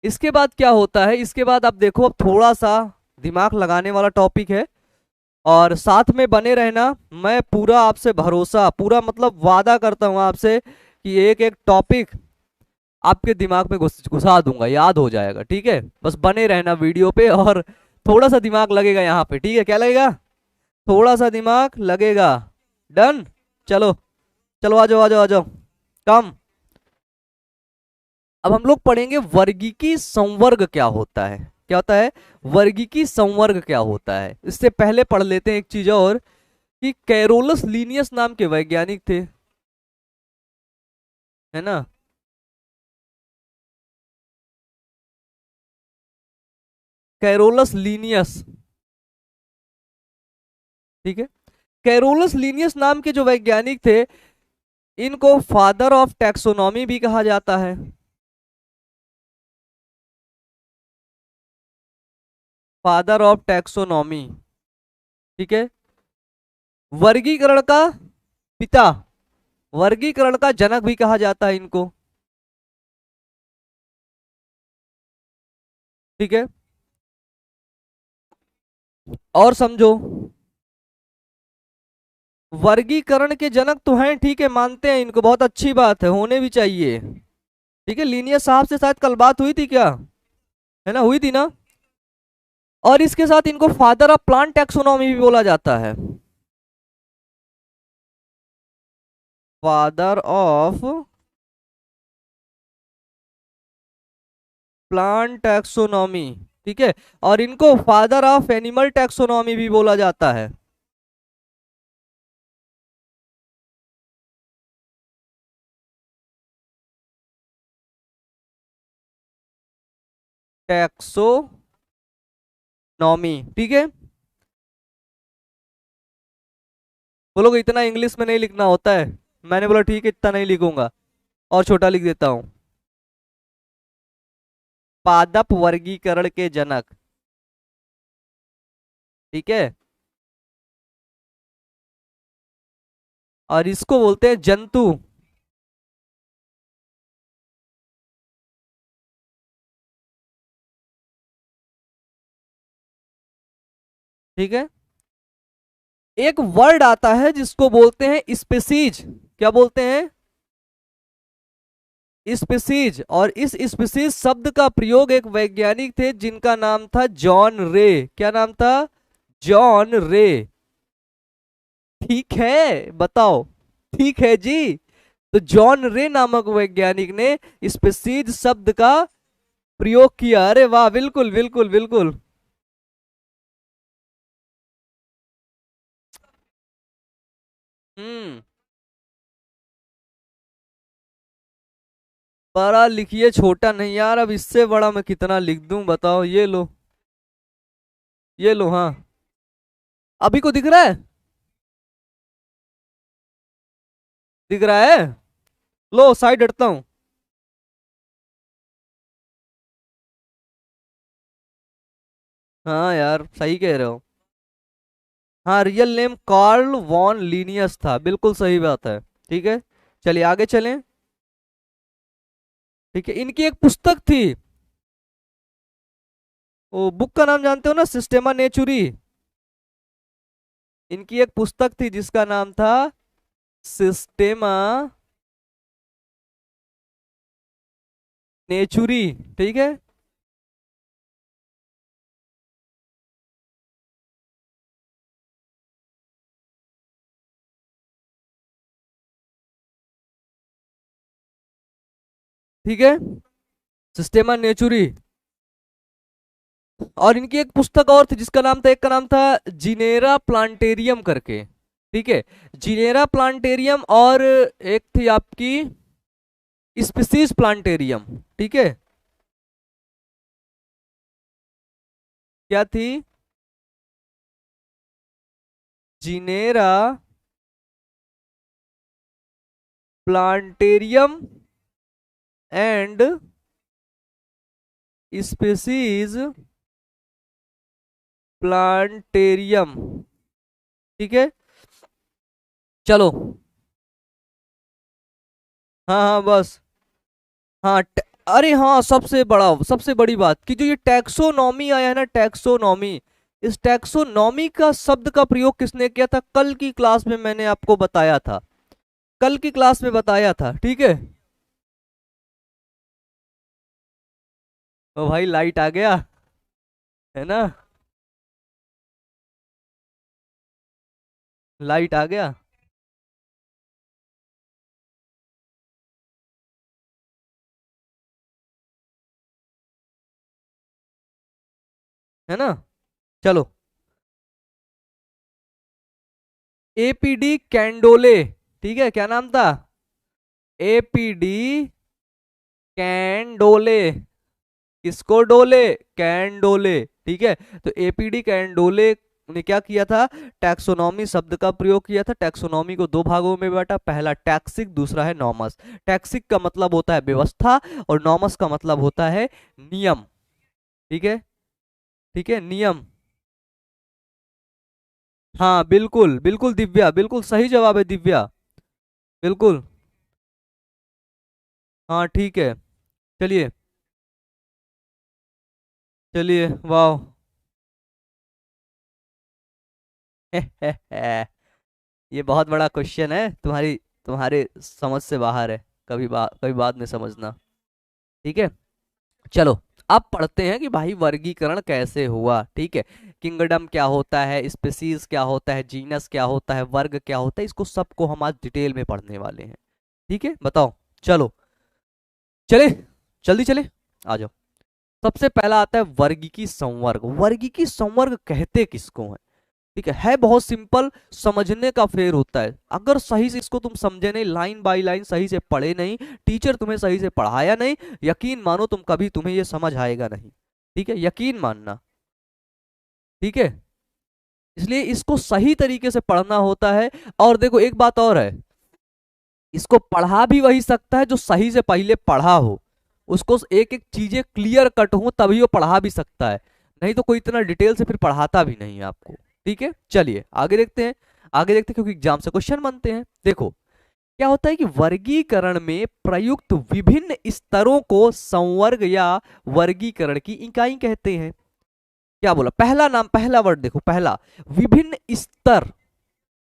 इसके बाद क्या होता है, इसके बाद आप देखो, अब थोड़ा सा दिमाग लगाने वाला टॉपिक है, और साथ में बने रहना। मैं पूरा आपसे भरोसा, पूरा मतलब वादा करता हूँ आपसे कि एक एक टॉपिक आपके दिमाग में घुसा दूंगा, याद हो जाएगा, ठीक है। बस बने रहना वीडियो पे, और थोड़ा सा दिमाग लगेगा यहाँ पे, ठीक है। क्या लगेगा? थोड़ा सा दिमाग लगेगा। डन। चलो, चलो आ जाओ आ जाओ आ जाओ। कम। अब हम लोग पढ़ेंगे वर्गीकी संवर्ग क्या होता है। क्या होता है? वर्गीकी संवर्ग क्या होता है। इससे पहले पढ़ लेते हैं एक चीज और, कि कैरोलस लीनियस नाम के वैज्ञानिक थे, है ना। कैरोलस लीनियस, ठीक है। कैरोलस लीनियस नाम के जो वैज्ञानिक थे, इनको फादर ऑफ टैक्सोनॉमी भी कहा जाता है। फादर ऑफ टैक्सोनॉमी, ठीक है। वर्गीकरण का पिता, वर्गीकरण का जनक भी कहा जाता है इनको, ठीक है। और समझो, वर्गीकरण के जनक तो हैं, ठीक है, मानते हैं इनको, बहुत अच्छी बात है, होने भी चाहिए, ठीक है। लीनियस साहब से शायद कल बात हुई थी क्या? है ना, हुई थी ना। और इसके साथ इनको फादर ऑफ प्लांट टैक्सोनॉमी भी बोला जाता है। फादर ऑफ प्लांट टैक्सोनॉमी, ठीक है। और इनको फादर ऑफ एनिमल टैक्सोनॉमी भी बोला जाता है। टैक्सोनॉमी, ठीक है। बोलोगे इतना इंग्लिश में नहीं लिखना होता है। मैंने बोला ठीक है, इतना नहीं लिखूंगा, और छोटा लिख देता हूं। पादप वर्गीकरण के जनक, ठीक है। और इसको बोलते हैं जंतु, ठीक है। एक वर्ड आता है जिसको बोलते हैं स्पीसीज। क्या बोलते हैं? स्पीसीज। और इस स्पीसीज शब्द का प्रयोग एक वैज्ञानिक थे जिनका नाम था जॉन रे। क्या नाम था? जॉन रे। ठीक है, बताओ। ठीक है जी। तो जॉन रे नामक वैज्ञानिक ने स्पीसीज शब्द का प्रयोग किया। अरे वाह, बिल्कुल बिल्कुल बिल्कुल। हम्म। बड़ा लिखिए, छोटा नहीं यार। अब इससे बड़ा मैं कितना लिख दूं, बताओ। ये लो, ये लो, हाँ। अभी को दिख रहा है? दिख रहा है? लो, साइड हटता हूँ। हाँ यार, सही कह रहे हो। हाँ, real name Carl von Linnaeus था, बिल्कुल सही बात है, ठीक है। चलिए आगे चलें। ठीक है, इनकी एक पुस्तक थी, वो बुक का नाम जानते हो ना, सिस्टेमा नेचुरी। इनकी एक पुस्तक थी जिसका नाम था सिस्टेमा नेचुरी, ठीक है। ठीक है, सिस्टेमा नेचुरी। और इनकी एक पुस्तक और थी जिसका नाम था, एक का नाम था जिनेरा प्लांटेरियम करके, ठीक है। जिनेरा प्लांटेरियम, और एक थी आपकी स्पीसीज प्लांटेरियम, ठीक है। क्या थी? जिनेरा प्लांटेरियम एंड स्पीसीज प्लांटेरियम, ठीक है। चलो, हाँ हाँ बस। हाँ अरे हाँ, सबसे बड़ी बात कि जो ये टैक्सोनॉमी आया है ना, टैक्सोनॉमी, इस टैक्सोनॉमी का शब्द का प्रयोग किसने किया था? कल की क्लास में मैंने आपको बताया था, कल की क्लास में बताया था, ठीक है। ओ भाई लाइट आ गया, है ना, लाइट आ गया। है ना, चलो। एपीडी कैंडोले, ठीक है, क्या नाम था? एपीडी कैंडोले। किसको डोले? कैंडोले, ठीक है। तो एपीडी कैंडोले ने क्या किया था? टैक्सोनॉमी शब्द का प्रयोग किया था। टैक्सोनॉमी को दो भागों में बांटा, पहला टैक्सिक, दूसरा है नॉमस। टैक्सिक का मतलब होता है व्यवस्था और नॉमस का मतलब होता है नियम, ठीक है, ठीक है, नियम। हाँ बिल्कुल बिल्कुल दिव्या, बिल्कुल सही जवाब है दिव्या, बिल्कुल। हाँ ठीक है, चलिए, चलिए, वाह। ये बहुत बड़ा क्वेश्चन है, तुम्हारी तुम्हारे समझ से बाहर है, कभी बाद में समझना, ठीक है। चलो, अब पढ़ते हैं कि भाई वर्गीकरण कैसे हुआ, ठीक है। किंगडम क्या होता है, स्पीसीज क्या होता है, जीनस क्या होता है, वर्ग क्या होता है, इसको सबको हम आज डिटेल में पढ़ने वाले हैं, ठीक है। बताओ, चलो, चले, जल्दी चले, आ जाओ। सबसे पहला आता है वर्गीकी संवर्ग। वर्गीकी संवर्ग कहते किसको है? ठीक है बहुत सिंपल, समझने का फेर होता है। अगर सही से इसको तुम समझे नहीं, लाइन बाय लाइन सही से पढ़े नहीं, टीचर तुम्हें सही से पढ़ाया नहीं, यकीन मानो तुम कभी तुम्हें ये समझ आएगा नहीं, ठीक है, यकीन मानना, ठीक है। इसलिए इसको सही तरीके से पढ़ना होता है। और देखो एक बात और है, इसको पढ़ा भी वही सकता है जो सही से पहले पढ़ा हो, उसको एक एक चीजें क्लियर कट हो तभी वो पढ़ा भी सकता है, नहीं तो कोई इतना डिटेल से फिर पढ़ाता भी नहीं है आपको, ठीक है। चलिए आगे देखते हैं, आगे देखते हैं, क्योंकि एग्जाम से क्वेश्चन बनते हैं। देखो क्या होता है कि वर्गीकरण में प्रयुक्त विभिन्न स्तरों को संवर्ग या वर्गीकरण की इकाई कहते हैं। क्या बोला? पहला नाम, पहला वर्ड देखो, पहला विभिन्न स्तर,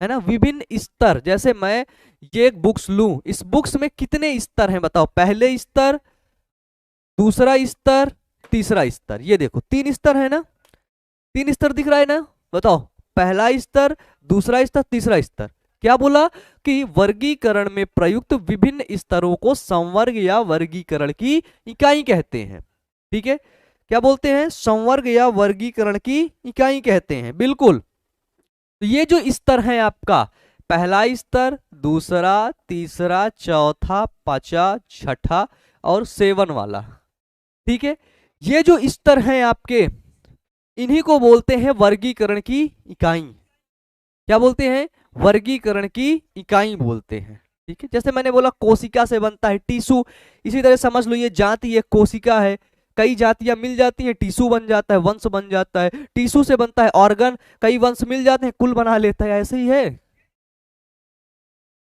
है ना, विभिन्न स्तर। जैसे मैं ये एक बुक्स लूं, इस बुक्स में कितने स्तर हैं बताओ? पहले स्तर, दूसरा स्तर, तीसरा स्तर, ये देखो तीन स्तर है ना, तीन स्तर दिख रहा है ना, बताओ, पहला स्तर, दूसरा स्तर, तीसरा स्तर। क्या बोला कि वर्गीकरण में प्रयुक्त विभिन्न स्तरों को संवर्ग या वर्गीकरण की इकाई कहते हैं, ठीक है। क्या बोलते हैं? संवर्ग या वर्गीकरण की इकाई कहते हैं, बिल्कुल। तो ये जो स्तर है आपका, पहला स्तर, दूसरा, तीसरा, चौथा, पांचवा, छठा और सेवन वाला, ठीक है, ये जो स्तर हैं आपके, इन्हीं को बोलते हैं वर्गीकरण की इकाई। क्या बोलते हैं? वर्गीकरण की इकाई बोलते हैं, ठीक है। जैसे मैंने बोला कोशिका से बनता है टिश्यू, इसी तरह समझ लो ये जाति है, कोशिका है, कई जातियां मिल जाती हैं, टिश्यू बन जाता है, वंश बन जाता है। टिश्यू से बनता है ऑर्गन, कई वंश मिल जाते हैं, कुल बना लेता है, ऐसे ही है,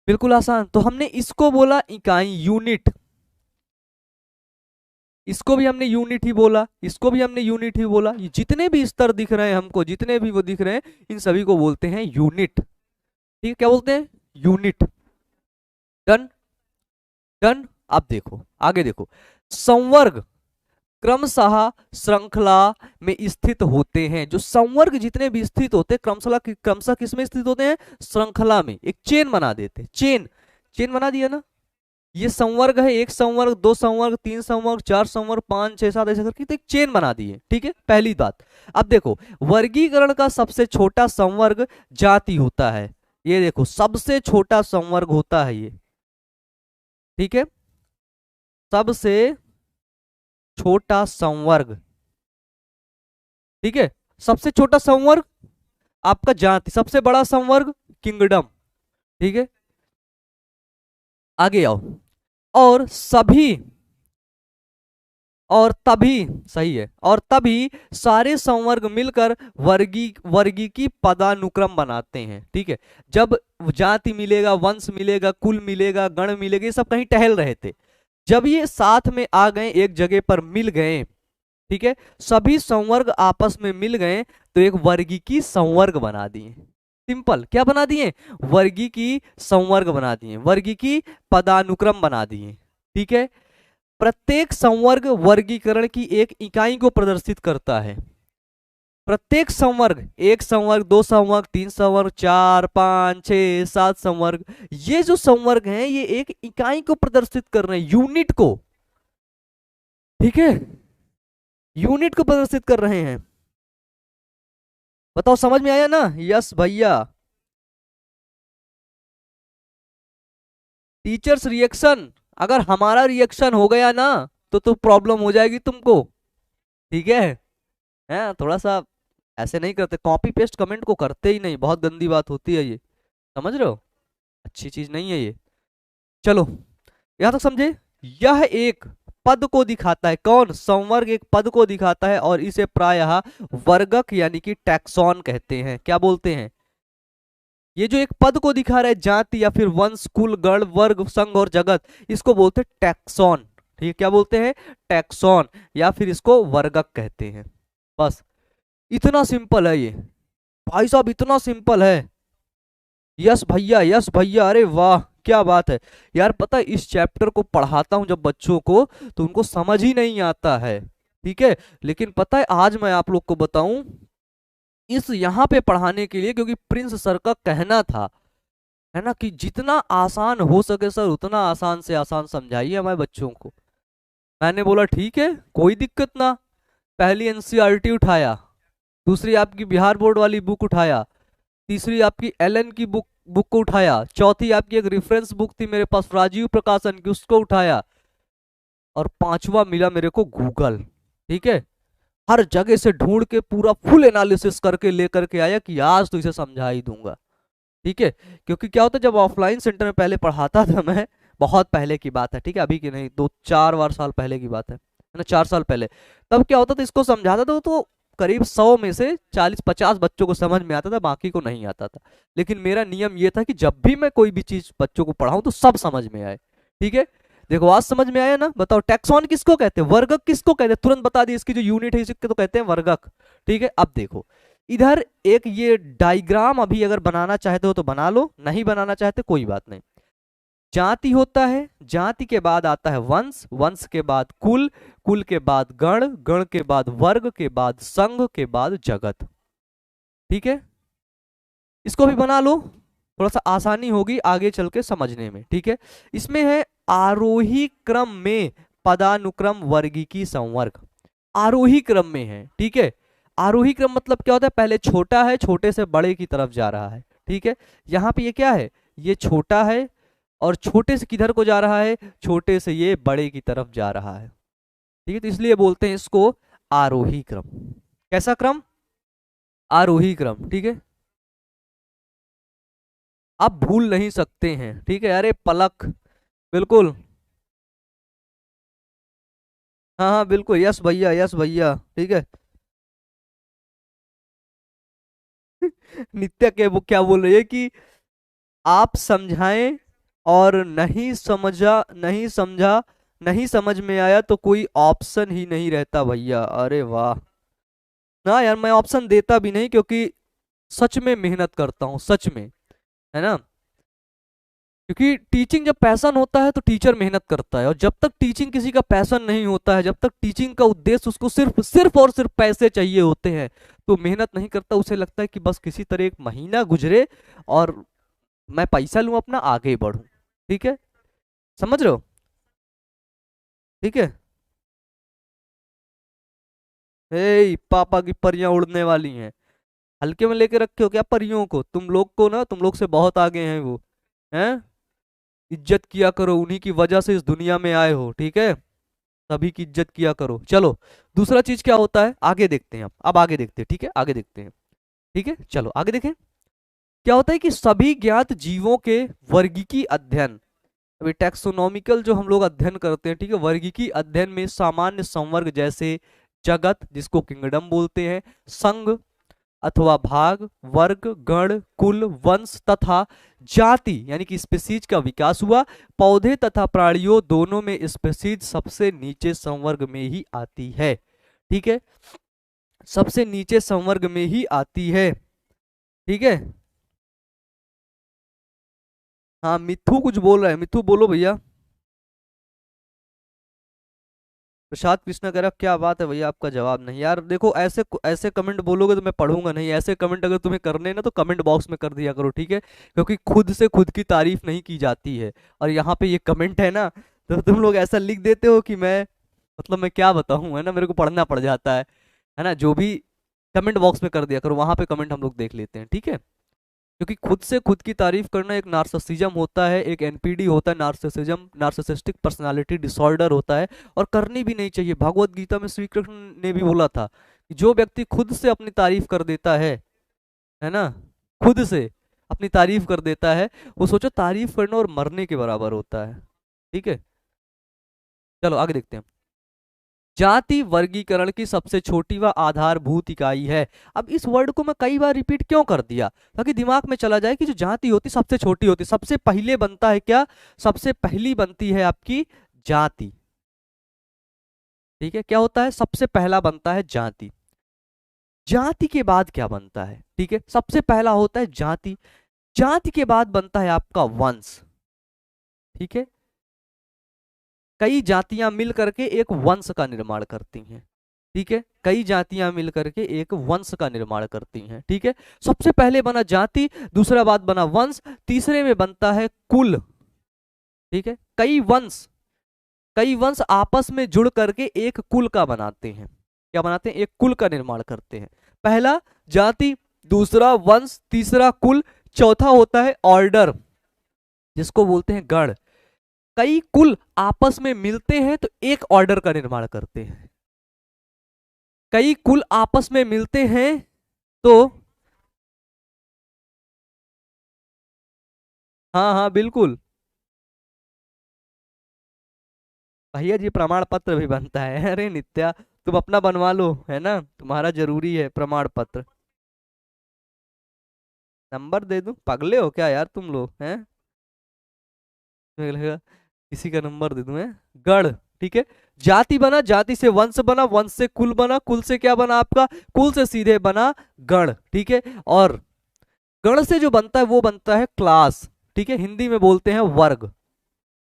बिल्कुल आसान। तो हमने इसको बोला इकाई, यूनिट, इसको भी हमने यूनिट ही बोला, इसको भी हमने यूनिट ही बोला। ये जितने भी स्तर दिख रहे हैं हमको, जितने भी वो दिख रहे हैं, इन सभी को बोलते हैं यूनिट, ठीक है। क्या बोलते हैं? यूनिट। Done, done. अब देखो आगे देखो, संवर्ग क्रमशः श्रृंखला में स्थित होते हैं। जो संवर्ग जितने भी स्थित होते हैं, क्रमशः किस में स्थित होते हैं? श्रृंखला में, एक चेन बना देते हैं, चेन, चेन बना दिया ना। ये संवर्ग है, एक संवर्ग, दो संवर्ग, तीन संवर्ग, चार संवर्ग, पांच, छह, सात, ऐसे करके तो एक चेन बना दी है, ठीक है, पहली बात। अब देखो वर्गीकरण का सबसे छोटा संवर्ग जाति होता है, ये देखो सबसे छोटा संवर्ग होता है ये, ठीक है, सबसे छोटा संवर्ग, ठीक है, सबसे छोटा संवर्ग आपका जाति, सबसे बड़ा संवर्ग किंगडम, ठीक है। आगे आओ, और सभी, और तभी, सही है, और तभी सारे संवर्ग मिलकर वर्गी की पदानुक्रम बनाते हैं, ठीक है। जब जाति मिलेगा, वंश मिलेगा, कुल मिलेगा, गण मिलेगा, ये सब कहीं टहल रहे थे, जब ये साथ में आ गए, एक जगह पर मिल गए, ठीक है, सभी संवर्ग आपस में मिल गए तो एक वर्गीकी संवर्ग बना दिए। सिंपल, क्या बना दिए? वर्गीकी संवर्ग बना दिए, वर्गीकी पदानुक्रम बना दिए। ठीक है, प्रत्येक संवर्ग वर्गीकरण की एक इकाई को प्रदर्शित करता है। प्रत्येक संवर्ग, एक संवर्ग, दो संवर्ग, तीन संवर्ग, चार, पांच, छह, सात संवर्ग, ये जो संवर्ग हैं ये एक इकाई को प्रदर्शित कर रहे हैं, यूनिट को। ठीक है, यूनिट को प्रदर्शित कर रहे हैं। बताओ समझ में आया ना? यस भैया। टीचर्स रिएक्शन, अगर हमारा रिएक्शन हो गया ना तो प्रॉब्लम हो जाएगी तुमको। ठीक है थोड़ा सा ऐसे नहीं करते, कॉपी पेस्ट कमेंट को करते ही नहीं, बहुत गंदी बात होती है ये, समझ रहे हो? अच्छी चीज नहीं है ये। चलो यहां तक समझे। यह एक पद को दिखाता है, कौन? संवर्ग एक पद को दिखाता है और इसे प्रायः वर्गक यानी कि टैक्सॉन कहते हैं। क्या बोलते हैं? ये जो एक पद को दिखा रहा है, जाति या फिर वंश, कुल, गण, वर्ग, संघ और जगत, इसको बोलते हैं टैक्सॉन। ठीक है, क्या बोलते हैं? टैक्सॉन, या फिर इसको वर्गक कहते हैं। बस इतना सिंपल है ये भाई साहब, इतना सिंपल है। यस भैया, यस भैया, अरे वाह क्या बात है यार। पता है इस चैप्टर को पढ़ाता हूं जब बच्चों को तो उनको समझ ही नहीं आता है। ठीक है, लेकिन पता है आज मैं आप लोग को बताऊं इस यहाँ पे पढ़ाने के लिए, क्योंकि प्रिंस सर का कहना था, है ना, कि जितना आसान हो सके सर उतना आसान से आसान समझाइए हमारे बच्चों को। मैंने बोला ठीक है, कोई दिक्कत ना। पहली एनसीईआरटी उठाया, दूसरी आपकी बिहार बोर्ड वाली बुक उठाया, तीसरी आपकी एलन की बुक बुक को उठाया, चौथी आपकी एक रेफरेंस बुक थी मेरे पास राजीव प्रकाशन की, उसको उठाया, और पांचवा मिला मेरे को गूगल। ठीक है, हर जगह से ढूंढ के पूरा फुल एनालिसिस करके लेकर के आया कि आज तो इसे समझा ही दूंगा। ठीक है, क्योंकि क्या होता है जब ऑफलाइन सेंटर में पहले पढ़ाता था मैं, बहुत पहले की बात है, ठीक है, अभी की नहीं, 2-4 साल पहले की बात है ना, 4 साल पहले, तब क्या होता था इसको समझाता था तो करीब 100 में से 40-50 बच्चों को समझ में आता था, बाकी को नहीं आता था। लेकिन मेरा नियम ये था कि जब भी मैं कोई भी चीज बच्चों को पढ़ाऊं तो सब समझ में आए। ठीक है, देखो आज समझ में आया ना? बताओ टैक्सॉन किसको कहते हैं, वर्गक किसको कहते हैं? तुरंत बता दिए, इसकी जो यूनिट है इसके तो कहते हैं वर्गक। ठीक है, अब देखो इधर एक ये डायग्राम अभी अगर बनाना चाहते हो तो बना लो, नहीं बनाना चाहते कोई बात नहीं। जाति होता है, जाति के बाद आता है वंश, वंश के बाद कुल, कुल के बाद गण, गण के बाद वर्ग, के बाद संघ, के बाद जगत। ठीक है, इसको भी बना लो, थोड़ा सा आसानी होगी आगे चल के समझने में। ठीक है, इसमें है आरोही क्रम में पदानुक्रम वर्गीकी संवर्ग, आरोही क्रम में है। ठीक है, आरोही क्रम मतलब क्या होता है? पहले छोटा है, छोटे से बड़े की तरफ जा रहा है। ठीक है, यहाँ पे ये क्या है? ये छोटा है और छोटे से किधर को जा रहा है? छोटे से ये बड़े की तरफ जा रहा है। ठीक है, तो इसलिए बोलते हैं इसको आरोही क्रम। कैसा क्रम? आरोही क्रम। ठीक है, आप भूल नहीं सकते हैं। ठीक है, अरे पलक, बिल्कुल, हाँ हाँ बिल्कुल, यस भैया, यस भैया। ठीक है नित्या के वो क्या बोल रही है कि आप समझाएं और नहीं समझ में आया तो कोई ऑप्शन ही नहीं रहता भैया। अरे वाह, ना यार मैं ऑप्शन देता भी नहीं, क्योंकि सच में मेहनत करता हूँ, सच में, है ना। क्योंकि टीचिंग जब पैशन होता है तो टीचर मेहनत करता है, और जब तक टीचिंग किसी का पैशन नहीं होता है, जब तक टीचिंग का उद्देश्य उसको सिर्फ सिर्फ और सिर्फ पैसे चाहिए होते हैं, तो मेहनत नहीं करता। उसे लगता है कि बस किसी तरह एक महीना गुजरे और मैं पैसा लूं अपना आगे बढ़ूं। ठीक है, समझ रहे हो? ठीक है, हे पापा की परियां उड़ने वाली हैं, हल्के में लेके रखे हो क्या परियों को? तुम लोग को ना, तुम लोग से बहुत आगे हैं वो, हैं। इज्जत किया करो, उन्हीं की वजह से इस दुनिया में आए हो। ठीक है, सभी की इज्जत किया करो। चलो दूसरा चीज क्या होता है आगे देखते हैं, अब आगे देखते हैं। ठीक है, आगे देखते हैं। ठीक है, चलो आगे देखें। क्या होता है कि सभी ज्ञात जीवों के वर्गीकी अध्ययन, अभी टैक्सोनॉमिकल जो हम लोग अध्ययन करते हैं, ठीक है, वर्गीकी अध्ययन में सामान्य संवर्ग जैसे जगत, जिसको किंगडम बोलते हैं, संघ अथवा भाग, वर्ग, गण, कुल, वंश तथा जाति यानी कि स्पीसीज का विकास हुआ। पौधे तथा प्राणियों दोनों में स्पीसीज सबसे नीचे संवर्ग में ही आती है। ठीक है, सबसे नीचे संवर्ग में ही आती है। ठीक है, हाँ मिथु कुछ बोल रहा है, मिथु बोलो भैया। प्रसाद कृष्णा कह रहा क्या बात है भैया, आपका जवाब नहीं यार। देखो ऐसे ऐसे कमेंट बोलोगे तो मैं पढ़ूंगा नहीं। ऐसे कमेंट अगर तुम्हें करने हैं ना तो कमेंट बॉक्स में कर दिया करो, ठीक है, क्योंकि खुद से खुद की तारीफ नहीं की जाती है। और यहाँ पे ये कमेंट है ना, तो तुम लोग ऐसा लिख देते हो कि मैं, मतलब मैं क्या बताऊं, है ना, मेरे को पढ़ना पड़ जाता है ना। जो भी कमेंट बॉक्स में कर दिया करो, वहां पे कमेंट हम लोग देख लेते हैं, ठीक है। क्योंकि खुद से खुद की तारीफ करना एक नार्सिसिज्म होता है, एक एनपीडी होता है, नार्सिसिज्म नार्सिसिस्टिक पर्सनालिटी डिसऑर्डर होता है। और करनी भी नहीं चाहिए। भगवत गीता में श्री कृष्ण ने भी बोला था कि जो व्यक्ति खुद से अपनी तारीफ कर देता है ना, खुद से अपनी तारीफ कर देता है, वो सोचो तारीफ करना और मरने के बराबर होता है। ठीक है, चलो आगे देखते हैं। जाति वर्गीकरण की सबसे छोटी व आधारभूत इकाई है। अब इस वर्ड को मैं कई बार रिपीट क्यों कर दिया, ताकि दिमाग में चला जाए कि जो जाति होती सबसे छोटी होती, सबसे पहले बनता है क्या, सबसे पहली बनती है आपकी जाति। ठीक है, क्या होता है, सबसे पहला बनता है जाति। जाति के बाद क्या बनता है, ठीक है, सबसे पहला होता है जाति, जाति के बाद बनता है आपका वंश। ठीक है, कई जातियां मिल करके एक वंश का निर्माण करती हैं। ठीक है, कई जातियां मिल करके एक वंश का निर्माण करती हैं। ठीक है, सबसे पहले बना जाति, दूसरा बात बना वंश, तीसरे में बनता है कुल। ठीक है, कई वंश आपस में जुड़ करके एक कुल का बनाते हैं। क्या बनाते हैं, एक कुल का निर्माण करते हैं। पहला जाति, दूसरा वंश, तीसरा कुल, चौथा होता है ऑर्डर, जिसको बोलते हैं गण। कई कुल आपस में मिलते हैं तो एक ऑर्डर का निर्माण करते हैं। कई कुल आपस में मिलते हैं तो, हाँ हाँ बिल्कुल भैया जी, प्रमाण पत्र भी बनता है। अरे नित्या, तुम अपना बनवा लो, है ना, तुम्हारा जरूरी है प्रमाण पत्र। नंबर दे दूं, पगले हो क्या यार तुम लोग हैं, मुझे लगेगा किसी का नंबर दे दूं, है गढ़। ठीक है, जाति बना, जाति से वंश बना, वंश से कुल बना, कुल से क्या बना आपका, कुल से सीधे बना गण। ठीक है, और गण से जो बनता है वो बनता है क्लास। ठीक है, हिंदी में बोलते हैं वर्ग।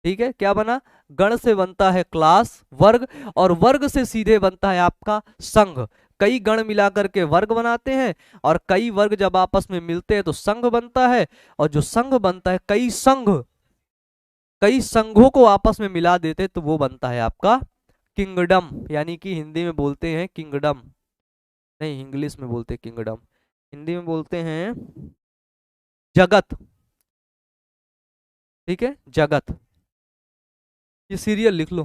ठीक है, क्या बना, गण से बनता है क्लास वर्ग, और वर्ग से सीधे बनता है आपका संघ। कई गण मिलाकर के वर्ग बनाते हैं, और कई वर्ग जब आपस में मिलते हैं तो संघ बनता है। और जो संघ बनता है, कई संघों को आपस में मिला देते हैं तो वो बनता है आपका किंगडम, यानी कि हिंदी में बोलते हैं किंगडम, नहीं इंग्लिश में बोलते हैं किंगडम, हिंदी में बोलते हैं जगत। ठीक है, जगत, ये सीरियल लिख लो।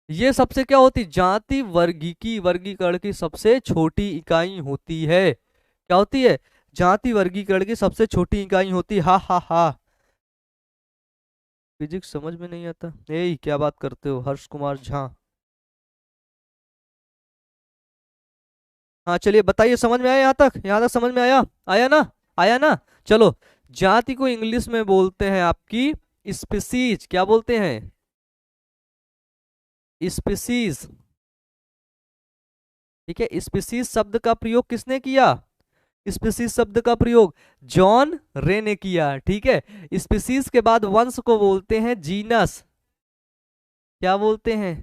ये सबसे क्या होती, जाति वर्गीकरण की सबसे छोटी इकाई होती है। क्या होती है, जाति वर्गीकरण की सबसे छोटी इकाई होती है। हा हा हा, फिजिक्स समझ में नहीं आता, ए क्या बात करते हो हर्ष कुमार झा। हाँ चलिए बताइए, समझ में आया यहाँ तक, यहाँ तक समझ में आया, आया ना, आया ना। चलो, जाति को इंग्लिश में बोलते हैं आपकी स्पीसीज। क्या बोलते हैं, स्पीसीज। ठीक है, स्पीसीज शब्द का प्रयोग किसने किया, स्पीसीज शब्द का प्रयोग जॉन रे ने किया। ठीक है, स्पीसीज के बाद वंश को बोलते हैं जीनस। क्या बोलते हैं,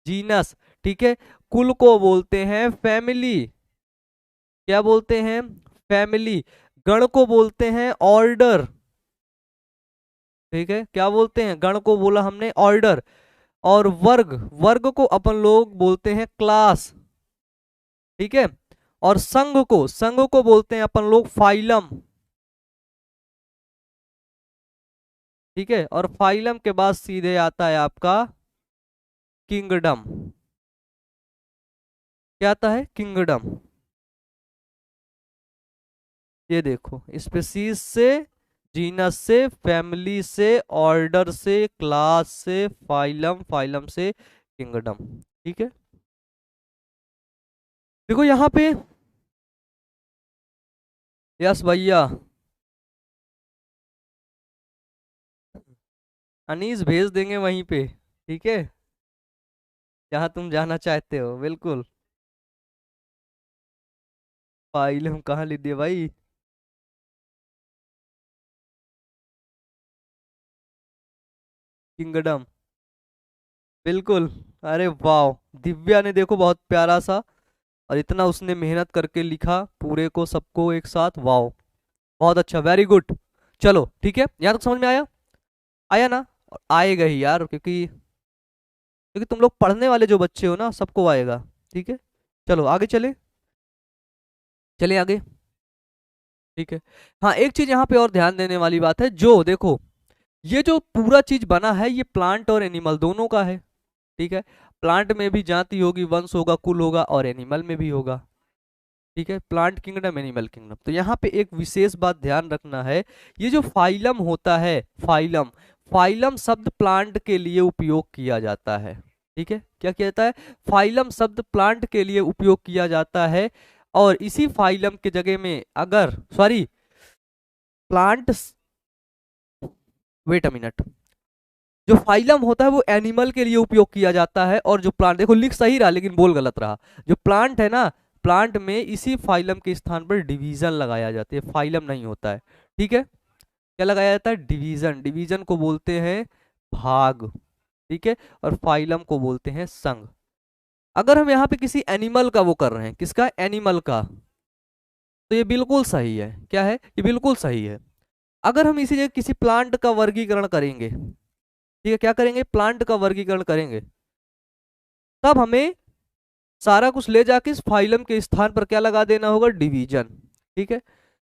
जीनस। ठीक है, कुल को बोलते हैं फैमिली। क्या बोलते हैं, फैमिली। गण को बोलते हैं ऑर्डर। ठीक है, क्या बोलते हैं, गण को बोला हमने ऑर्डर। और वर्ग, वर्ग को अपन लोग बोलते हैं क्लास। ठीक है, और संघ को बोलते हैं अपन लोग फाइलम। ठीक है, और फाइलम के बाद सीधे आता है आपका किंगडम। क्या आता है, किंगडम। ये देखो, स्पीसीज से, जीनस से, फैमिली से, ऑर्डर से, क्लास से, फाइलम, फाइलम से किंगडम। ठीक है, देखो यहाँ पे, यस भैया, अनीस भेज देंगे वहीं पे। ठीक है, जहाँ तुम जाना चाहते हो, बिल्कुल। फाइलम कहाँ लिख दिया भाई? किंगडम, बिल्कुल। अरे वाह, दिव्या ने देखो बहुत प्यारा सा, और इतना उसने मेहनत करके लिखा पूरे को, सबको एक साथ, वाह। बहुत अच्छा, वेरी गुड। चलो ठीक है, यहाँ तक समझ में आया? आया ना? और आएगा ही यार, क्योंकि तुम लोग पढ़ने वाले जो बच्चे हो ना, सबको आएगा। ठीक है, चलो आगे चले, चले आगे। ठीक है। हाँ, एक चीज यहाँ पे और ध्यान देने वाली बात है, जो देखो, ये जो पूरा चीज बना है, ये प्लांट और एनिमल दोनों का है। ठीक है। प्लांट में भी जाति होगी, वंश होगा, कुल होगा, और एनिमल में भी होगा। ठीक है, प्लांट किंगडम, एनिमल किंगडम। तो यहाँ पे एक विशेष बात ध्यान रखना है, ये जो फाइलम होता है, फाइलम, फाइलम शब्द प्लांट के लिए उपयोग किया जाता है। ठीक है, क्या किया जाता है? फाइलम शब्द प्लांट के लिए उपयोग किया जाता है। और इसी फाइलम के जगह में अगर, sorry, plant, wait a minute, जो फाइलम होता है वो एनिमल के लिए उपयोग किया जाता है, और जो प्लांट, देखो लिख सही रहा लेकिन बोल गलत रहा, जो प्लांट है ना, प्लांट में इसी फाइलम के स्थान पर डिवीजन लगाया जाता है, फाइलम नहीं होता है। ठीक है, क्या लगाया जाता है? डिवीजन, डिवीजन को बोलते हैं भाग। ठीक है, और फाइलम को बोलते हैं संघ। अगर हम यहाँ पे किसी एनिमल का वो कर रहे हैं, किसका? एनिमल का, तो ये बिल्कुल सही है। क्या है? ये बिल्कुल सही है। अगर हम इसी जगह किसी प्लांट का वर्गीकरण करेंगे, ठीक है, क्या करेंगे? प्लांट का वर्गीकरण करेंगे, तब हमें सारा कुछ ले जाके इस फाइलम के स्थान पर क्या लगा देना होगा? डिवीजन। ठीक है,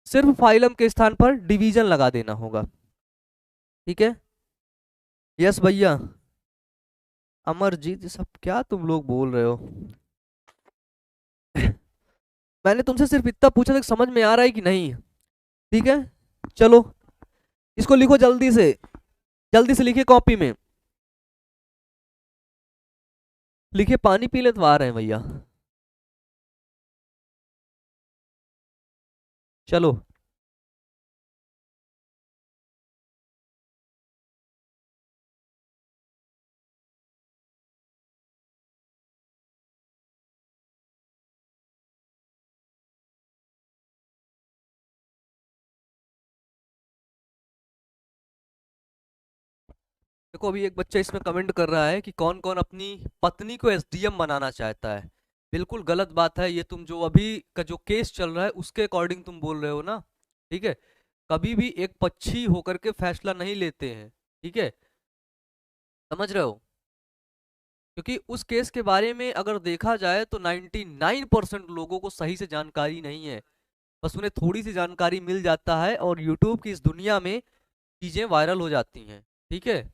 सिर्फ फाइलम के स्थान पर डिवीजन लगा देना होगा। ठीक है, यस भैया। अमरजीत, ये सब क्या तुम लोग बोल रहे हो? मैंने तुमसे सिर्फ इतना पूछा था कि समझ में आ रहा है कि नहीं। ठीक है, चलो इसको लिखो जल्दी से, जल्दी से लिखिए कॉपी में, लिखिए। पानी पी ले तो आ रहे हैं भैया। चलो, देखो अभी एक बच्चा इसमें कमेंट कर रहा है कि कौन कौन अपनी पत्नी को एसडीएम बनाना चाहता है। बिल्कुल गलत बात है ये, तुम जो अभी का जो केस चल रहा है उसके अकॉर्डिंग तुम बोल रहे हो ना। ठीक है, कभी भी एक पक्षी होकर के फैसला नहीं लेते हैं। ठीक है, समझ रहे हो? क्योंकि उस केस के बारे में अगर देखा जाए तो 99% लोगों को सही से जानकारी नहीं है, बस उन्हें थोड़ी सी जानकारी मिल जाता है, और यूट्यूब की इस दुनिया में चीजें वायरल हो जाती हैं। ठीक है,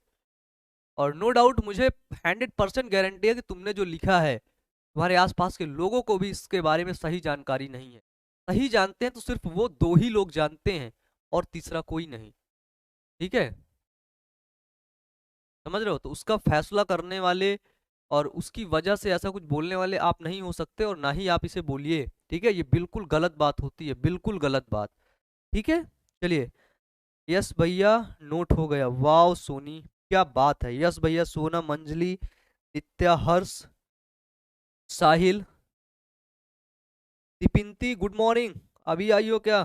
और नो डाउट मुझे 100% गारंटी है कि तुमने जो लिखा है, तुम्हारे आसपास के लोगों को भी इसके बारे में सही जानकारी नहीं है। सही जानते हैं तो सिर्फ वो दो ही लोग जानते हैं, और तीसरा कोई नहीं। ठीक है, समझ रहे हो? तो उसका फैसला करने वाले और उसकी वजह से ऐसा कुछ बोलने वाले आप नहीं हो सकते, और ना ही आप इसे बोलिए। ठीक है, ये बिल्कुल गलत बात होती है, बिल्कुल गलत बात। ठीक है, चलिए। यस भैया, नोट हो गया। वाह सोनी, क्या बात है। यस भैया, सोनम, अंजलि, नित्या, हर्ष, साहिल, दीपिंती, गुड मॉर्निंग। अभी आई हो क्या?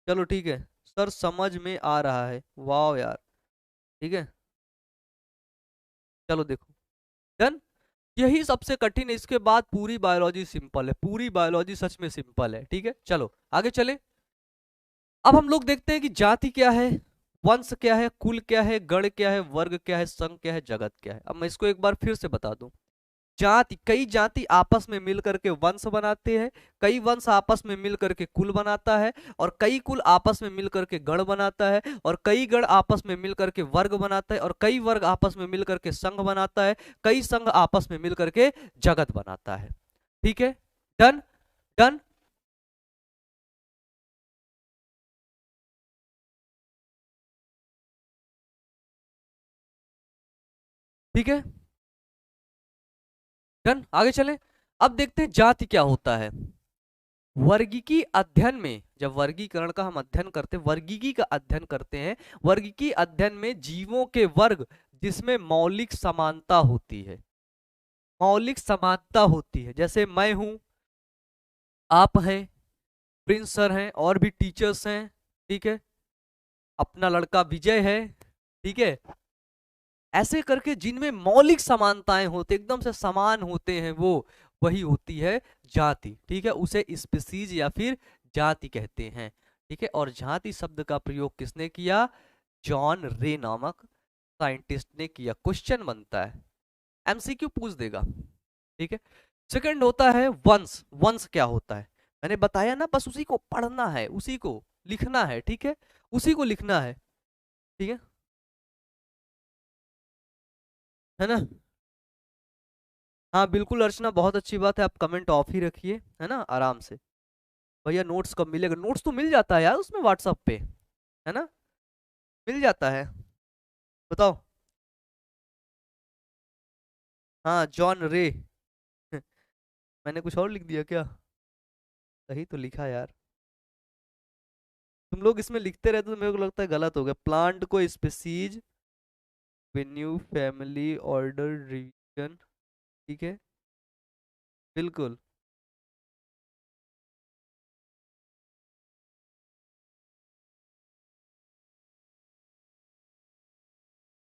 चलो ठीक है, सर समझ में आ रहा है। वाह यार, ठीक है, चलो देखो, डन। यही सबसे कठिन है, इसके बाद पूरी बायोलॉजी सिंपल है, पूरी बायोलॉजी सच में सिंपल है। ठीक है, चलो आगे चले। अब हम लोग देखते हैं कि जाति क्या है, वंश क्या है, कुल क्या है, गण क्या है, वर्ग क्या है, संघ क्या है, जगत क्या है। अब मैं इसको एक बार फिर से बता दूं। जाति, कई जाति आपस में मिलकर के वंश बनाते हैं, कई वंश आपस में मिलकर के कुल बनाता है, और कई कुल आपस में मिलकर के गण बनाता है, और कई गण आपस में मिलकर के वर्ग बनाता है, और कई वर्ग आपस में मिलकर के संघ बनाता है, कई संघ आपस में मिलकर के जगत बनाता है। ठीक है, डन, डन। ठीक है, डन, आगे चले। अब देखते हैं जाति क्या होता है। वर्गीकी अध्ययन में, जब वर्गीकरण का हम अध्ययन करते हैं, वर्गीकी का अध्ययन करते हैं, वर्गीकी अध्ययन में जीवों के वर्ग जिसमें मौलिक समानता होती है, मौलिक समानता होती है, जैसे मैं हूं, आप हैं, प्रिंस सर हैं, और भी टीचर्स हैं, ठीक है, अपना लड़का विजय है, ठीक है, ऐसे करके जिनमें मौलिक समानताएं होते, एकदम से समान होते हैं वो, वही होती है जाति, ठीक है, उसे स्पीसीज या फिर जाति कहते हैं, ठीक है। और जाति शब्द का प्रयोग किसने किया? जॉन रे नामक साइंटिस्ट ने किया। क्वेश्चन बनता है, एमसीक्यू पूछ देगा, ठीक है। सेकंड होता है वंश। वंश क्या होता है? मैंने बताया ना, बस उसी को पढ़ना है, उसी को लिखना है, ठीक है, उसी को लिखना है, ठीक है ना। हाँ बिल्कुल अर्चना, बहुत अच्छी बात है, आप कमेंट ऑफ ही रखिए, है ना, आराम से। भैया नोट्स कब मिलेगा? नोट्स तो मिल जाता है यार उसमें, व्हाट्सएप पे, है ना, मिल जाता है। बताओ। हाँ जॉन रे। मैंने कुछ और लिख दिया क्या? सही तो लिखा यार। तुम लोग इसमें लिखते रहते तो मेरे को लगता है गलत हो गया। प्लांट को species, venue, family, order, division, ठीक है, बिल्कुल।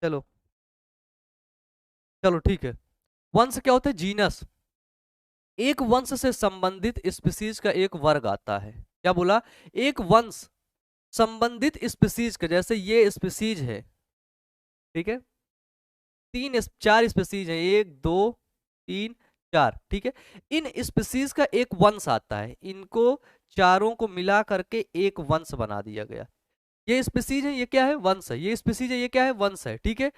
चलो चलो ठीक है। वंश क्या होता है? जीनस, एक वंश से संबंधित स्पीसीज का एक वर्ग आता है। क्या बोला? एक वंश संबंधित स्पीसीज का, जैसे ये स्पीसीज है, ठीक है, चार स्पीसीज है, एक दो तीन चार, ठीक है, इन स्पीसीज का एक वंश आता है, इनको चारों को मिला करके एक वंश बना दिया गया। ये स्पीसीज है, ये क्या है? वंश है। ये स्पीसीज है, ये क्या है? वंश है, ठीक है,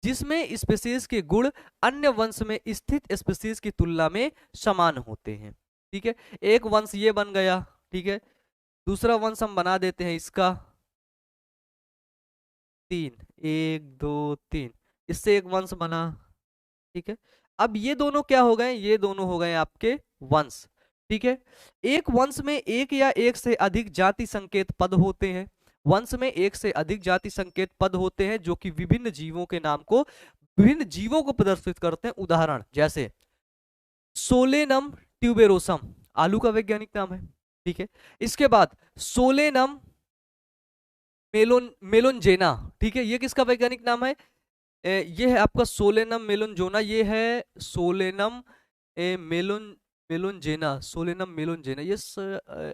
जिसमें स्पीसीज के गुण अन्य वंश में स्थित स्पीसीज की तुलना में समान होते हैं, ठीक है। एक वंश ये बन गया, ठीक है, दूसरा वंश हम बना देते हैं इसका तीन, एक दो तीन, इससे एक वंश बना, ठीक है। अब ये दोनों क्या हो गए? ये दोनों हो गए आपके वंश, ठीक है। एक वंश में एक या एक से अधिक जाति संकेत पद होते हैं। वंश में एक से अधिक जाति संकेत पद होते हैं जो कि विभिन्न जीवों के नाम को, विभिन्न जीवों को प्रदर्शित करते हैं। उदाहरण जैसे सोलेनम ट्यूबेरोसम, आलू का वैज्ञानिक नाम है, ठीक है। इसके बाद सोलेनम मेलोनजेना, ठीक है, ये किसका वैज्ञानिक नाम है? ये है आपका सोलेनम मेलोनजोना, ये है सोलेनम मेलोन मेलोनजेना, सोलेनम मेलोनजेना, ये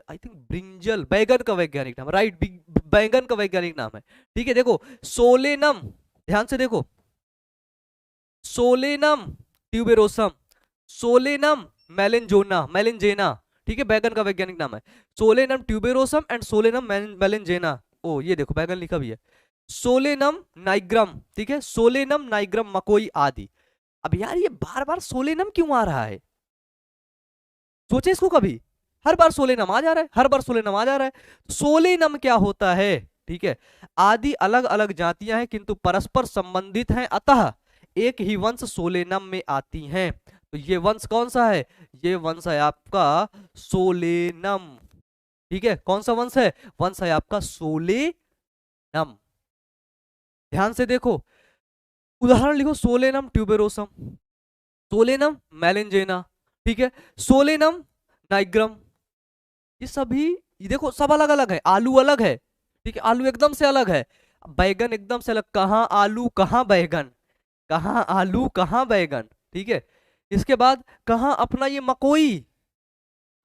आई थिंक ब्रिंजल, बैगन का वैज्ञानिक नाम, राइट, बैगन का वैज्ञानिक नाम है, ठीक है। देखो सोलेनम, ध्यान से देखो, सोलेनम ट्यूबेरोसम, सोलेनम मेलेंजेना, ठीक है, बैगन का वैज्ञानिक नाम है सोलेनम ट्यूबेरोसम एंड सोलेनम मेलेंजेना। ओ ये देखो बैगन लिखा भी है, सोलेनम नाइग्रम, ठीक है, सोलेनम नाइग्रम मकोई आदि। अब यार ये बार बार सोलेनम क्यों आ रहा है? सोचे इसको कभी? हर बार सोलेनम आ जा रहा है, हर बार सोलेनम आ जा रहा है। सोलेनम क्या होता है? ठीक है, आदि अलग अलग जातियां हैं किंतु परस्पर संबंधित हैं, अतः एक ही वंश सोलेनम में आती हैं। तो ये वंश कौन सा है? ये वंश है आपका सोलेनम, ठीक है, कौन सा वंश है? वंश है आपका सोलेनम। ध्यान से देखो, उदाहरण लिखो, सोलेनम ट्यूबेरोसम, सोलेनम मेलेंजेना, ठीक है, सोलेनम नाइग्रम, ये सभी, ये देखो सब अलग अलग है। आलू अलग है, ठीक है, आलू एकदम से अलग है, बैगन एकदम से अलग, कहाँ आलू कहाँ बैगन, कहाँ आलू कहाँ बैगन, ठीक है। इसके बाद कहाँ अपना ये मकोई,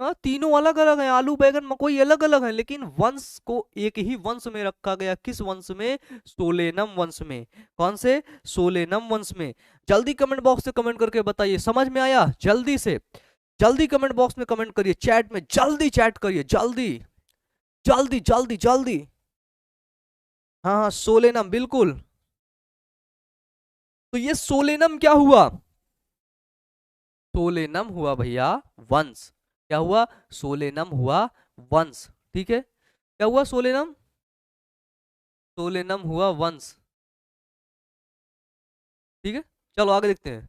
हाँ तीनों अलग अलग हैं, आलू बैगन मकोई अलग अलग हैं, लेकिन वंश को एक ही वंश में रखा गया। किस वंश में? सोलेनम वंश में। कौन से? सोलेनम वंश में। जल्दी कमेंट बॉक्स से कमेंट करके बताइए, समझ में आया? जल्दी से, जल्दी कमेंट बॉक्स में कमेंट करिए, चैट में जल्दी चैट करिए, जल्दी जल्दी जल्दी जल्दी। हाँ हाँ सोलेनम बिल्कुल। तो ये सोलेनम क्या हुआ? सोलेनम हुआ भैया वंश। क्या हुआ? सोलेनम हुआ वंश, ठीक है, क्या हुआ? सोलेनम, सोलेनम हुआ वंश, ठीक है। चलो आगे देखते हैं।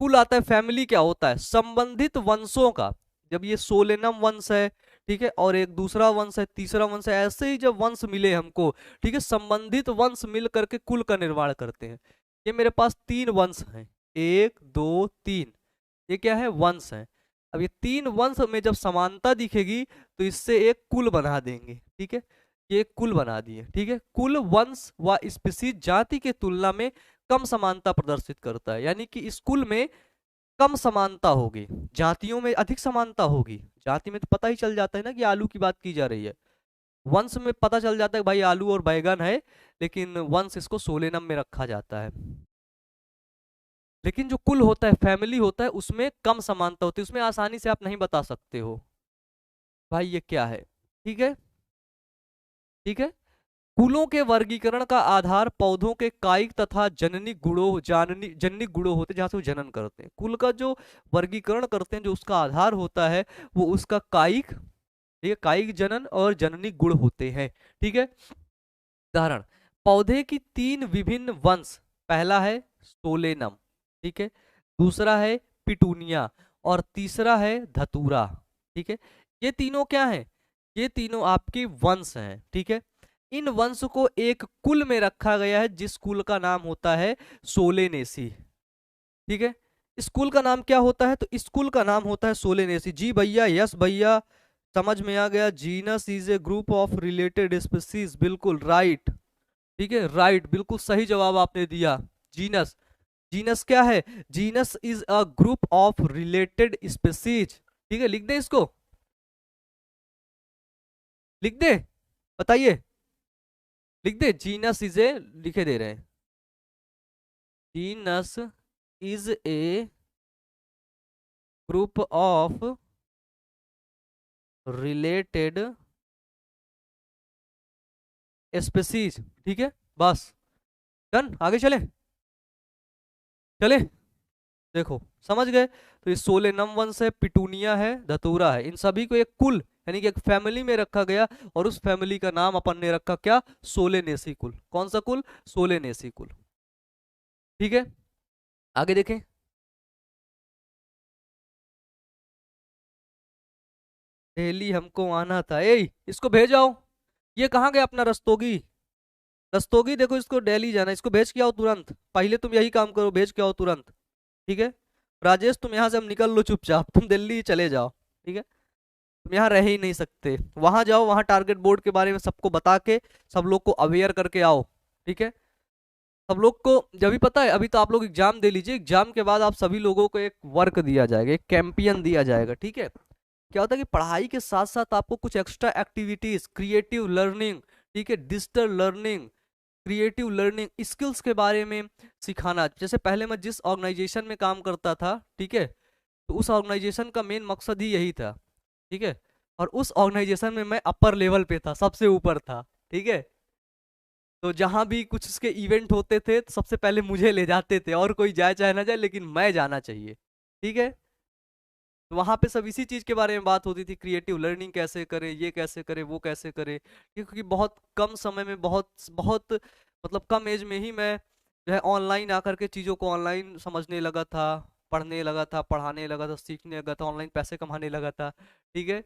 कुल आता है, फैमिली क्या होता है? संबंधित वंशों का। जब ये सोलेनम वंश है, ठीक है, और एक दूसरा वंश है, तीसरा वंश है, ऐसे ही जब वंश मिले हमको, ठीक है, संबंधित वंश मिल करके कुल का निर्माण करते हैं। ये मेरे पास तीन वंश हैं, एक दो तीन, ये क्या है, वंश है। अब ये तीन वंश में जब समानता दिखेगी तो इससे एक कुल बना देंगे, ठीक है। ये एक कुल बना दिए, ठीक है। कुल वंश व स्पीसीज जाति के तुलना में कम समानता प्रदर्शित करता है, यानी कि इस कुल में कम समानता होगी, जातियों में अधिक समानता होगी। जाति में तो पता ही चल जाता है ना कि आलू की बात की जा रही है, वंश में पता चल जाता है भाई आलू और बैगन है, लेकिन वंश इसको सोलेनम में रखा जाता है। लेकिन जो कुल होता है, फैमिली होता है, उसमें कम समानता होती है, उसमें आसानी से आप नहीं बता सकते हो भाई ये क्या है, ठीक है। ठीक है। कुलों के वर्गीकरण का आधार पौधों के कायिक तथा जननी गुणों जननी गुणों होते हैं, जहां से वो जनन करते हैं। कुल का जो वर्गीकरण करते हैं, जो उसका आधार होता है वो उसका कायिक, ठीक है, कायिक जनन और जननी गुण होते हैं, ठीक है। उदाहरण, पौधे की तीन विभिन्न वंश, पहला है सोलेनम, ठीक है, दूसरा है पिटूनिया और तीसरा है धतूरा, ठीक है। ये तीनों क्या है, ये तीनों आपके वंश हैं, ठीक है। इन वंश को एक कुल में रखा गया है जिस कुल का नाम होता है सोलेनेसी, ठीक है। इस कुल का नाम क्या होता है, तो इस कुल का नाम होता है सोलेनेसी। जी भैया, यस भैया, समझ में आ गया। Genus is a group of related species, बिल्कुल राइट, ठीक है, राइट, बिल्कुल सही जवाब आपने दिया। जीनस, जीनस क्या है, genus is a group of related species, ठीक है। लिख दे इसको, लिख दे, बताइए, लिख दे, जीनस इज ए, लिखे दे रहे हैं, genus is a group of related species, ठीक है, बस डन, आगे चले, चले, देखो समझ गए। तो ये सोलेनम वंश है, पिटूनिया है, धतूरा है, इन सभी को एक कुल यानी कि एक फैमिली में रखा गया और उस फैमिली का नाम अपन ने रखा क्या, सोलेनेसी कुल। कौन सा कुल, सोलेनेसी कुल, ठीक है। आगे देखें, दिल्ली हमको आना था, ए इसको भेजाओ, ये कहाँ गया अपना रस्तोगी, रस्तोगी देखो, इसको दिल्ली जाना, इसको भेज के आओ तुरंत, पहले तुम यही काम करो, भेज के आओ तुरंत, ठीक है। राजेश तुम यहाँ से अब निकल लो चुपचाप, तुम दिल्ली चले जाओ, ठीक है। तुम यहाँ रह ही नहीं सकते, वहां जाओ, वहां टारगेट बोर्ड के बारे में सबको बता के सब लोग को अवेयर करके आओ, ठीक है। सब लोग को जब भी पता है, अभी तो आप लोग एग्जाम दे लीजिए, एग्जाम के बाद आप सभी लोगों को एक वर्क दिया जाएगा, एक कैंपियन दिया जाएगा, ठीक है। क्या होता है कि पढ़ाई के साथ साथ आपको कुछ एक्स्ट्रा एक्टिविटीज, क्रिएटिव लर्निंग, ठीक है, digital learning, creative learning skills के बारे में सिखाना। जैसे पहले मैं जिस ऑर्गेनाइजेशन में काम करता था, ठीक है, तो उस ऑर्गेनाइजेशन का मेन मकसद ही यही था, ठीक है। और उस ऑर्गेनाइजेशन में मैं अपर लेवल पे था, सबसे ऊपर था, ठीक है। तो जहां भी कुछ इसके इवेंट होते थे तो सबसे पहले मुझे ले जाते थे, और कोई जाए चाहे ना जाए, लेकिन मैं जाना चाहिए, ठीक है। तो वहां पे सब इसी चीज के बारे में बात होती थी, क्रिएटिव लर्निंग कैसे करें, ये कैसे करें, वो कैसे करें, क्योंकि बहुत कम समय में, बहुत बहुत मतलब कम एज में ही मैं जो है ऑनलाइन आकर के चीज़ों को ऑनलाइन समझने लगा था, पढ़ने लगा था, पढ़ाने लगा था, सीखने लगा था, ऑनलाइन पैसे कमाने लगा था, ठीक है।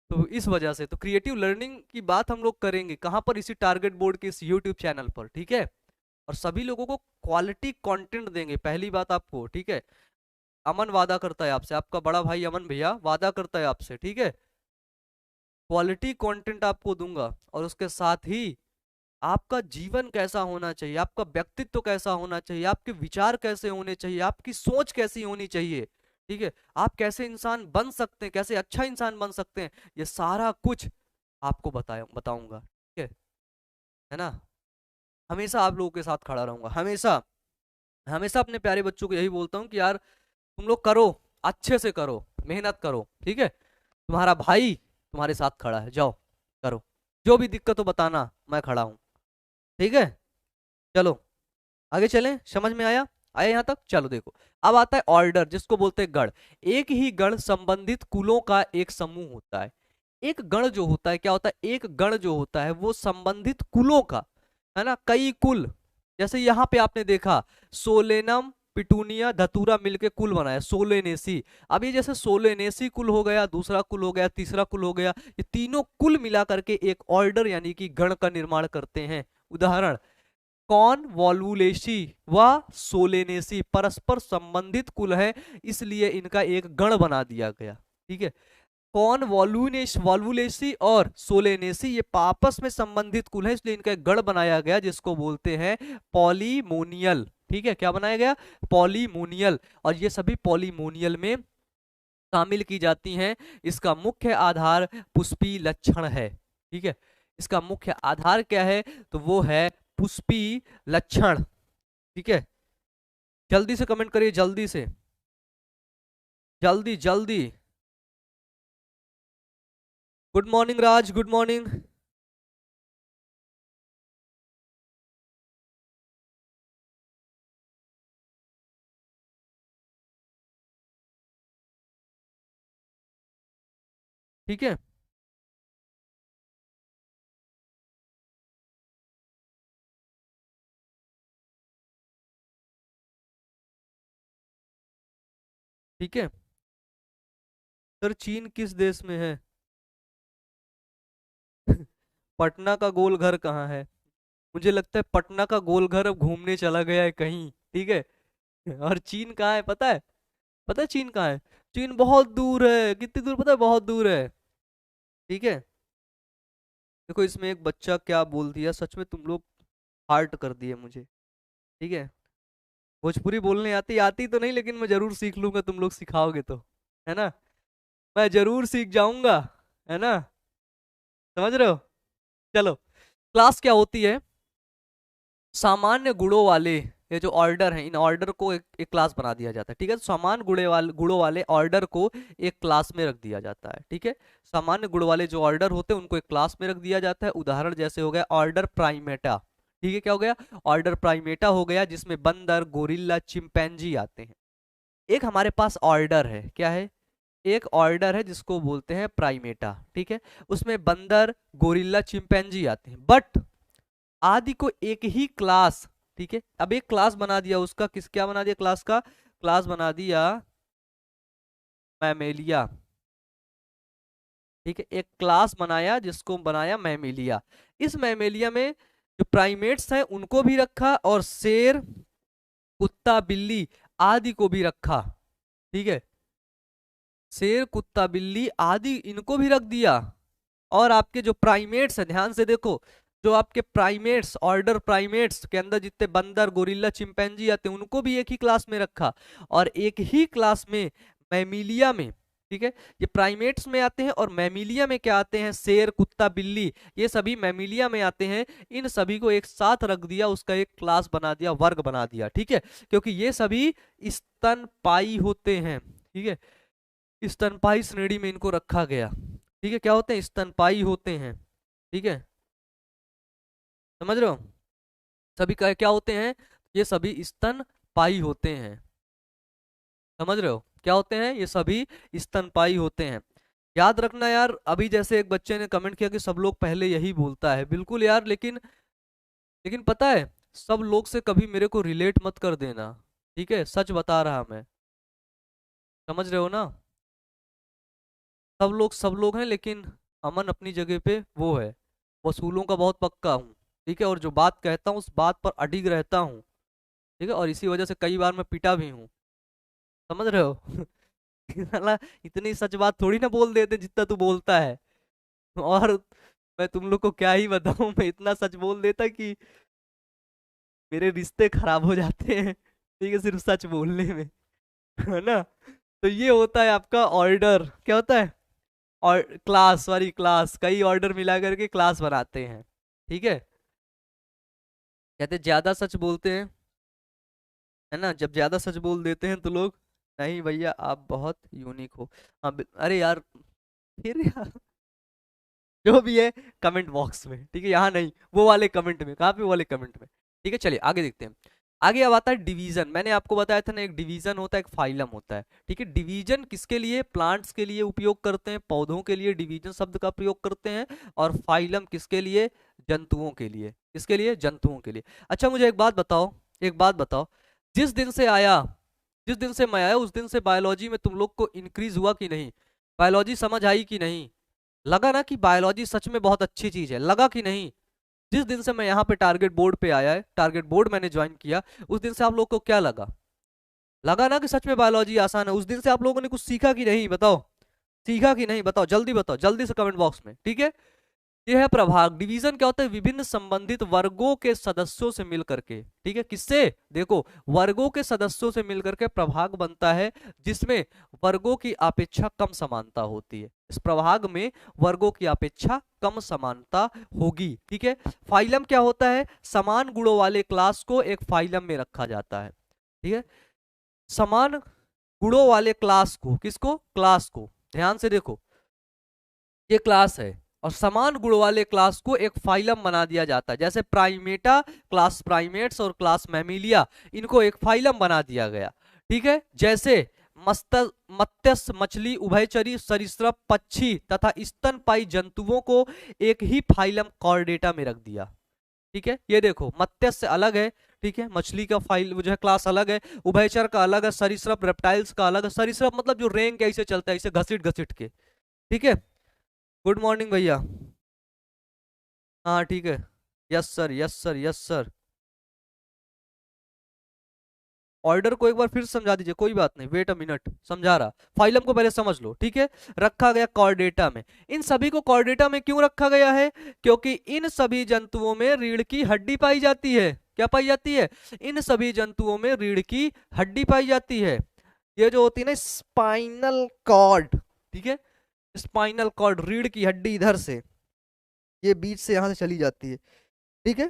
तो इस वजह से तो क्रिएटिव लर्निंग की बात हम लोग करेंगे कहाँ पर, इसी टारगेट बोर्ड के इस यूट्यूब चैनल पर, ठीक है। और सभी लोगों को क्वालिटी कंटेंट देंगे, पहली बात आपको, ठीक है। अमन वादा करता है आपसे, आपका बड़ा भाई अमन भैया वादा करता है आपसे, ठीक है, क्वालिटी कंटेंट आपको दूंगा। और उसके साथ ही आपका जीवन कैसा होना चाहिए, आपका व्यक्तित्व कैसा होना चाहिए, आपके विचार कैसे होने चाहिए, आपकी सोच कैसी होनी चाहिए, ठीक है, आप कैसे इंसान बन सकते हैं, कैसे अच्छा इंसान बन सकते हैं, ये सारा कुछ आपको बताऊंगा, ठीक है ना। हमेशा आप लोगों के साथ खड़ा रहूंगा, हमेशा, हमेशा अपने प्यारे बच्चों को यही बोलता हूँ कि यार तुम लोग करो, अच्छे से करो, मेहनत करो, ठीक है। तुम्हारा भाई तुम्हारे साथ खड़ा है, जाओ करो, जो भी दिक्कत हो बताना, मैं खड़ा हूँ, ठीक है। चलो आगे चलें, समझ में आया, आया यहाँ तक, चलो देखो। अब आता है ऑर्डर, जिसको बोलते हैं गण। एक ही गण संबंधित कुलों का एक समूह होता है। एक गण जो होता है, क्या होता है, एक गण जो होता है वो संबंधित कुलों का, है ना, कई कुल। जैसे यहाँ पे आपने देखा सोलेनम, पिटूनिया, धतूरा मिलके कुल बनाया सोलेनेसी। अब ये जैसे सोलेनेसी कुल हो गया, दूसरा कुल हो गया, तीसरा कुल हो गया, ये तीनों कुल मिला करके एक ऑर्डर यानी कि गण का निर्माण करते हैं। उदाहरण, कौन वॉल्वुलेसी व सोलेनेसी परस्पर संबंधित कुल है, इसलिए इनका एक गण बना दिया गया। ठीक है, कौन वॉल्वुलेसी और सोलेनेसी ये आपस में संबंधित कुल है, इसलिए इनका एक गण बनाया गया जिसको बोलते हैं पॉलीमोनियल। ठीक है, क्या बनाया गया? पॉलीमोनियल। और ये सभी पॉलीमोनियल में शामिल की जाती हैं। इसका मुख्य आधार पुष्पी लक्षण है। ठीक है, इसका मुख्य आधार क्या है? तो वो है पुष्पी लक्षण। ठीक है, जल्दी से कमेंट करिए, जल्दी से, जल्दी जल्दी। गुड मॉर्निंग राज, गुड मॉर्निंग। ठीक है, ठीक है। सर चीन किस देश में है? पटना का गोल घर कहाँ है? मुझे लगता है पटना का गोल घर अब घूमने चला गया है कहीं। ठीक है, और चीन कहाँ है पता है? पता है चीन कहाँ है? चीन बहुत दूर है। कितनी दूर पता है? बहुत दूर है। ठीक है, देखो इसमें एक बच्चा क्या बोल दिया, सच में तुम लोग हार्ट कर दिए मुझे। ठीक है, भोजपुरी बोलने आती आती तो नहीं, लेकिन मैं जरूर सीख लूंगा, तुम लोग सिखाओगे तो, है ना? मैं जरूर सीख जाऊंगा, है ना? समझ रहे हो? चलो, क्लास क्या होती है? सामान्य गुणों वाले ये जो ऑर्डर है, इन ऑर्डर को एक क्लास बना दिया जाता है। ठीक है, सामान्य गुणों वाले ऑर्डर को एक क्लास में रख दिया जाता है। ठीक है, सामान्य गुण वाले जो ऑर्डर होते हैं उनको एक क्लास में रख दिया जाता है। उदाहरण जैसे हो गया ऑर्डर प्राइमेटा। ठीक है, क्या हो गया? ऑर्डर प्राइमेटा हो गया, जिसमें बंदर, गोरिल्ला, चिंपैंजी आते हैं। एक हमारे पास ऑर्डर है, क्या है? एक ऑर्डर है जिसको बोलते हैं प्राइमेटा। ठीक है, उसमें बंदर, गोरिल्ला, चिंपैंजी आते हैं, बट आदि को एक ही क्लास। ठीक है, अब एक क्लास बना दिया उसका, किस क्या बना दिया क्लास का? क्लास बना दिया मैमेलिया। ठीक है, एक क्लास बनाया जिसको बनाया मैमेलिया। इस मैमेलिया में जो प्राइमेट्स हैं उनको भी रखा, और शेर, कुत्ता, बिल्ली आदि को भी रखा। ठीक है, शेर, कुत्ता, बिल्ली आदि इनको भी रख दिया। और आपके जो प्राइमेट्स है, ध्यान से देखो, जो आपके प्राइमेट्स, ऑर्डर प्राइमेट्स के अंदर जितने बंदर, गोरिल्ला, चिंपैंजी आते हैं उनको भी एक ही क्लास में रखा। और एक ही क्लास में मैमिलिया में, ठीक है, ये प्राइमेट्स में आते हैं, और मैमिलिया में क्या आते हैं? शेर, कुत्ता, बिल्ली, ये सभी मैमिलिया में आते हैं। इन सभी को एक साथ रख दिया, उसका एक क्लास बना दिया, वर्ग बना दिया। ठीक है, क्योंकि ये सभी स्तनपायी होते हैं। ठीक है, स्तनपायी श्रेणी में इनको रखा गया। ठीक है, क्या होते हैं? स्तनपायी होते हैं। ठीक है, समझ रहे हो? सभी का क्या होते हैं? ये सभी स्तनपायी होते हैं। समझ रहे हो? क्या होते हैं? ये सभी स्तनपायी होते हैं। याद रखना यार, अभी जैसे एक बच्चे ने कमेंट किया कि सब लोग पहले यही बोलता है, बिल्कुल यार, लेकिन लेकिन पता है, सब लोग से कभी मेरे को रिलेट मत कर देना। ठीक है, सच बता रहा मैं। समझ रहे हो ना? सब लोग हैं, लेकिन अमन अपनी जगह पे वो है, वसूलों का बहुत पक्का हूँ। ठीक है, और जो बात कहता हूँ उस बात पर अडिग रहता हूँ। ठीक है, और इसी वजह से कई बार मैं पिटा भी हूँ। समझ रहे हो? साला इतनी सच बात थोड़ी ना बोल देते जितना तू बोलता है। और मैं तुम लोग को क्या ही बताऊं, मैं इतना सच बोल देता कि मेरे रिश्ते खराब हो जाते हैं। ठीक है, सिर्फ सच बोलने में, है ना? तो ये होता है आपका ऑर्डर। क्या होता है? और क्लास, सॉरी क्लास, कई ऑर्डर मिला करके क्लास बनाते हैं। ठीक है, कहते ज्यादा सच बोलते हैं, है ना? जब ज्यादा सच बोल देते हैं तो लोग, नहीं भैया आप बहुत यूनिक हो। हाँ अरे यार, फिर यार, जो भी है कमेंट बॉक्स में, ठीक है, यहाँ नहीं, वो वाले कमेंट में, कहाँ पे? वो वाले कमेंट में। ठीक है, चलिए आगे देखते हैं। आगे अब आता है डिवीजन। मैंने आपको बताया था ना, एक डिवीजन होता है, एक फाइलम होता है। ठीक है, डिवीजन किसके लिए? प्लांट्स के लिए उपयोग करते हैं, पौधों के लिए डिवीजन शब्द का प्रयोग करते हैं। और फाइलम किसके लिए? जंतुओं के लिए। किसके लिए? जंतुओं के लिए। अच्छा मुझे एक बात बताओ, एक बात बताओ, जिस दिन से आया, जिस दिन से मैं आया उस दिन से बायोलॉजी में तुम लोग को इंक्रीज हुआ कि नहीं? बायोलॉजी समझ आई कि नहीं? लगा ना कि बायोलॉजी सच में बहुत अच्छी चीज है? लगा कि नहीं? जिस दिन से मैं यहाँ पे टारगेट बोर्ड पे आया है, टारगेट बोर्ड मैंने ज्वाइन किया, उस दिन से आप लोग को क्या लगा? लगा ना कि सच में बायोलॉजी आसान है? उस दिन से आप लोगों ने कुछ सीखा कि नहीं, बताओ? सीखा कि नहीं, बताओ जल्दी से कमेंट बॉक्स में, ठीक है? यह है प्रभाग। डिवीजन क्या होता है? विभिन्न संबंधित वर्गों के सदस्यों से मिलकर के, ठीक है, किससे? देखो, वर्गों के सदस्यों से मिलकर के प्रभाग बनता है, जिसमें वर्गों की अपेक्षा कम समानता होती है। इस प्रभाग में वर्गों की अपेक्षा कम समानता होगी, ठीक है। फाइलम क्या होता है? समान गुणों वाले क्लास को एक फाइलम में रखा जाता है, ठीक है। समान गुणों वाले क्लास को, किसको? क्लास को। ध्यान से देखो, ये क्लास है और समान गुण वाले क्लास को एक फाइलम बना दिया जाता है। जैसे प्राइमेटा, क्लास प्राइमेट्स और क्लास मैमिलिया, इनको एक फाइलम बना दिया गया, ठीक है। जैसे मत्स्य, मछली, उभयचरी, सरीसृप, पक्षी तथा स्तनपायी जंतुओं को एक ही फाइलम कॉर्डेटा में रख दिया, ठीक है। ये देखो, मत्स्य अलग है, ठीक है, मछली का फाइल जो है क्लास अलग है, उभयचर का अलग है, सरीसृप रेप्टाइल्स का अलग है। सरीसृप मतलब जो रेंग कैसे चलता है, इसे घसीट घसीट के, ठीक है। गुड मॉर्निंग भैया। हाँ ठीक है। Yes sir, yes sir, yes sir. Order को एक बार फिर समझा दीजिए, कोई बात नहीं, वेट अ मिनट, समझा रहा। फाइलम को पहले समझ लो, ठीक है। रखा गया कॉर्डेटा में। इन सभी को कॉर्डेटा में क्यों रखा गया है? क्योंकि इन सभी जंतुओं में रीढ़ की हड्डी पाई जाती है। क्या पाई जाती है? इन सभी जंतुओं में रीढ़ की हड्डी पाई जाती है। ये जो होती है ना स्पाइनल कॉर्ड, ठीक है, स्पाइनल कॉर्ड, रीढ़ की हड्डी इधर से, ये बीच से यहां से चली जाती है, ठीक है।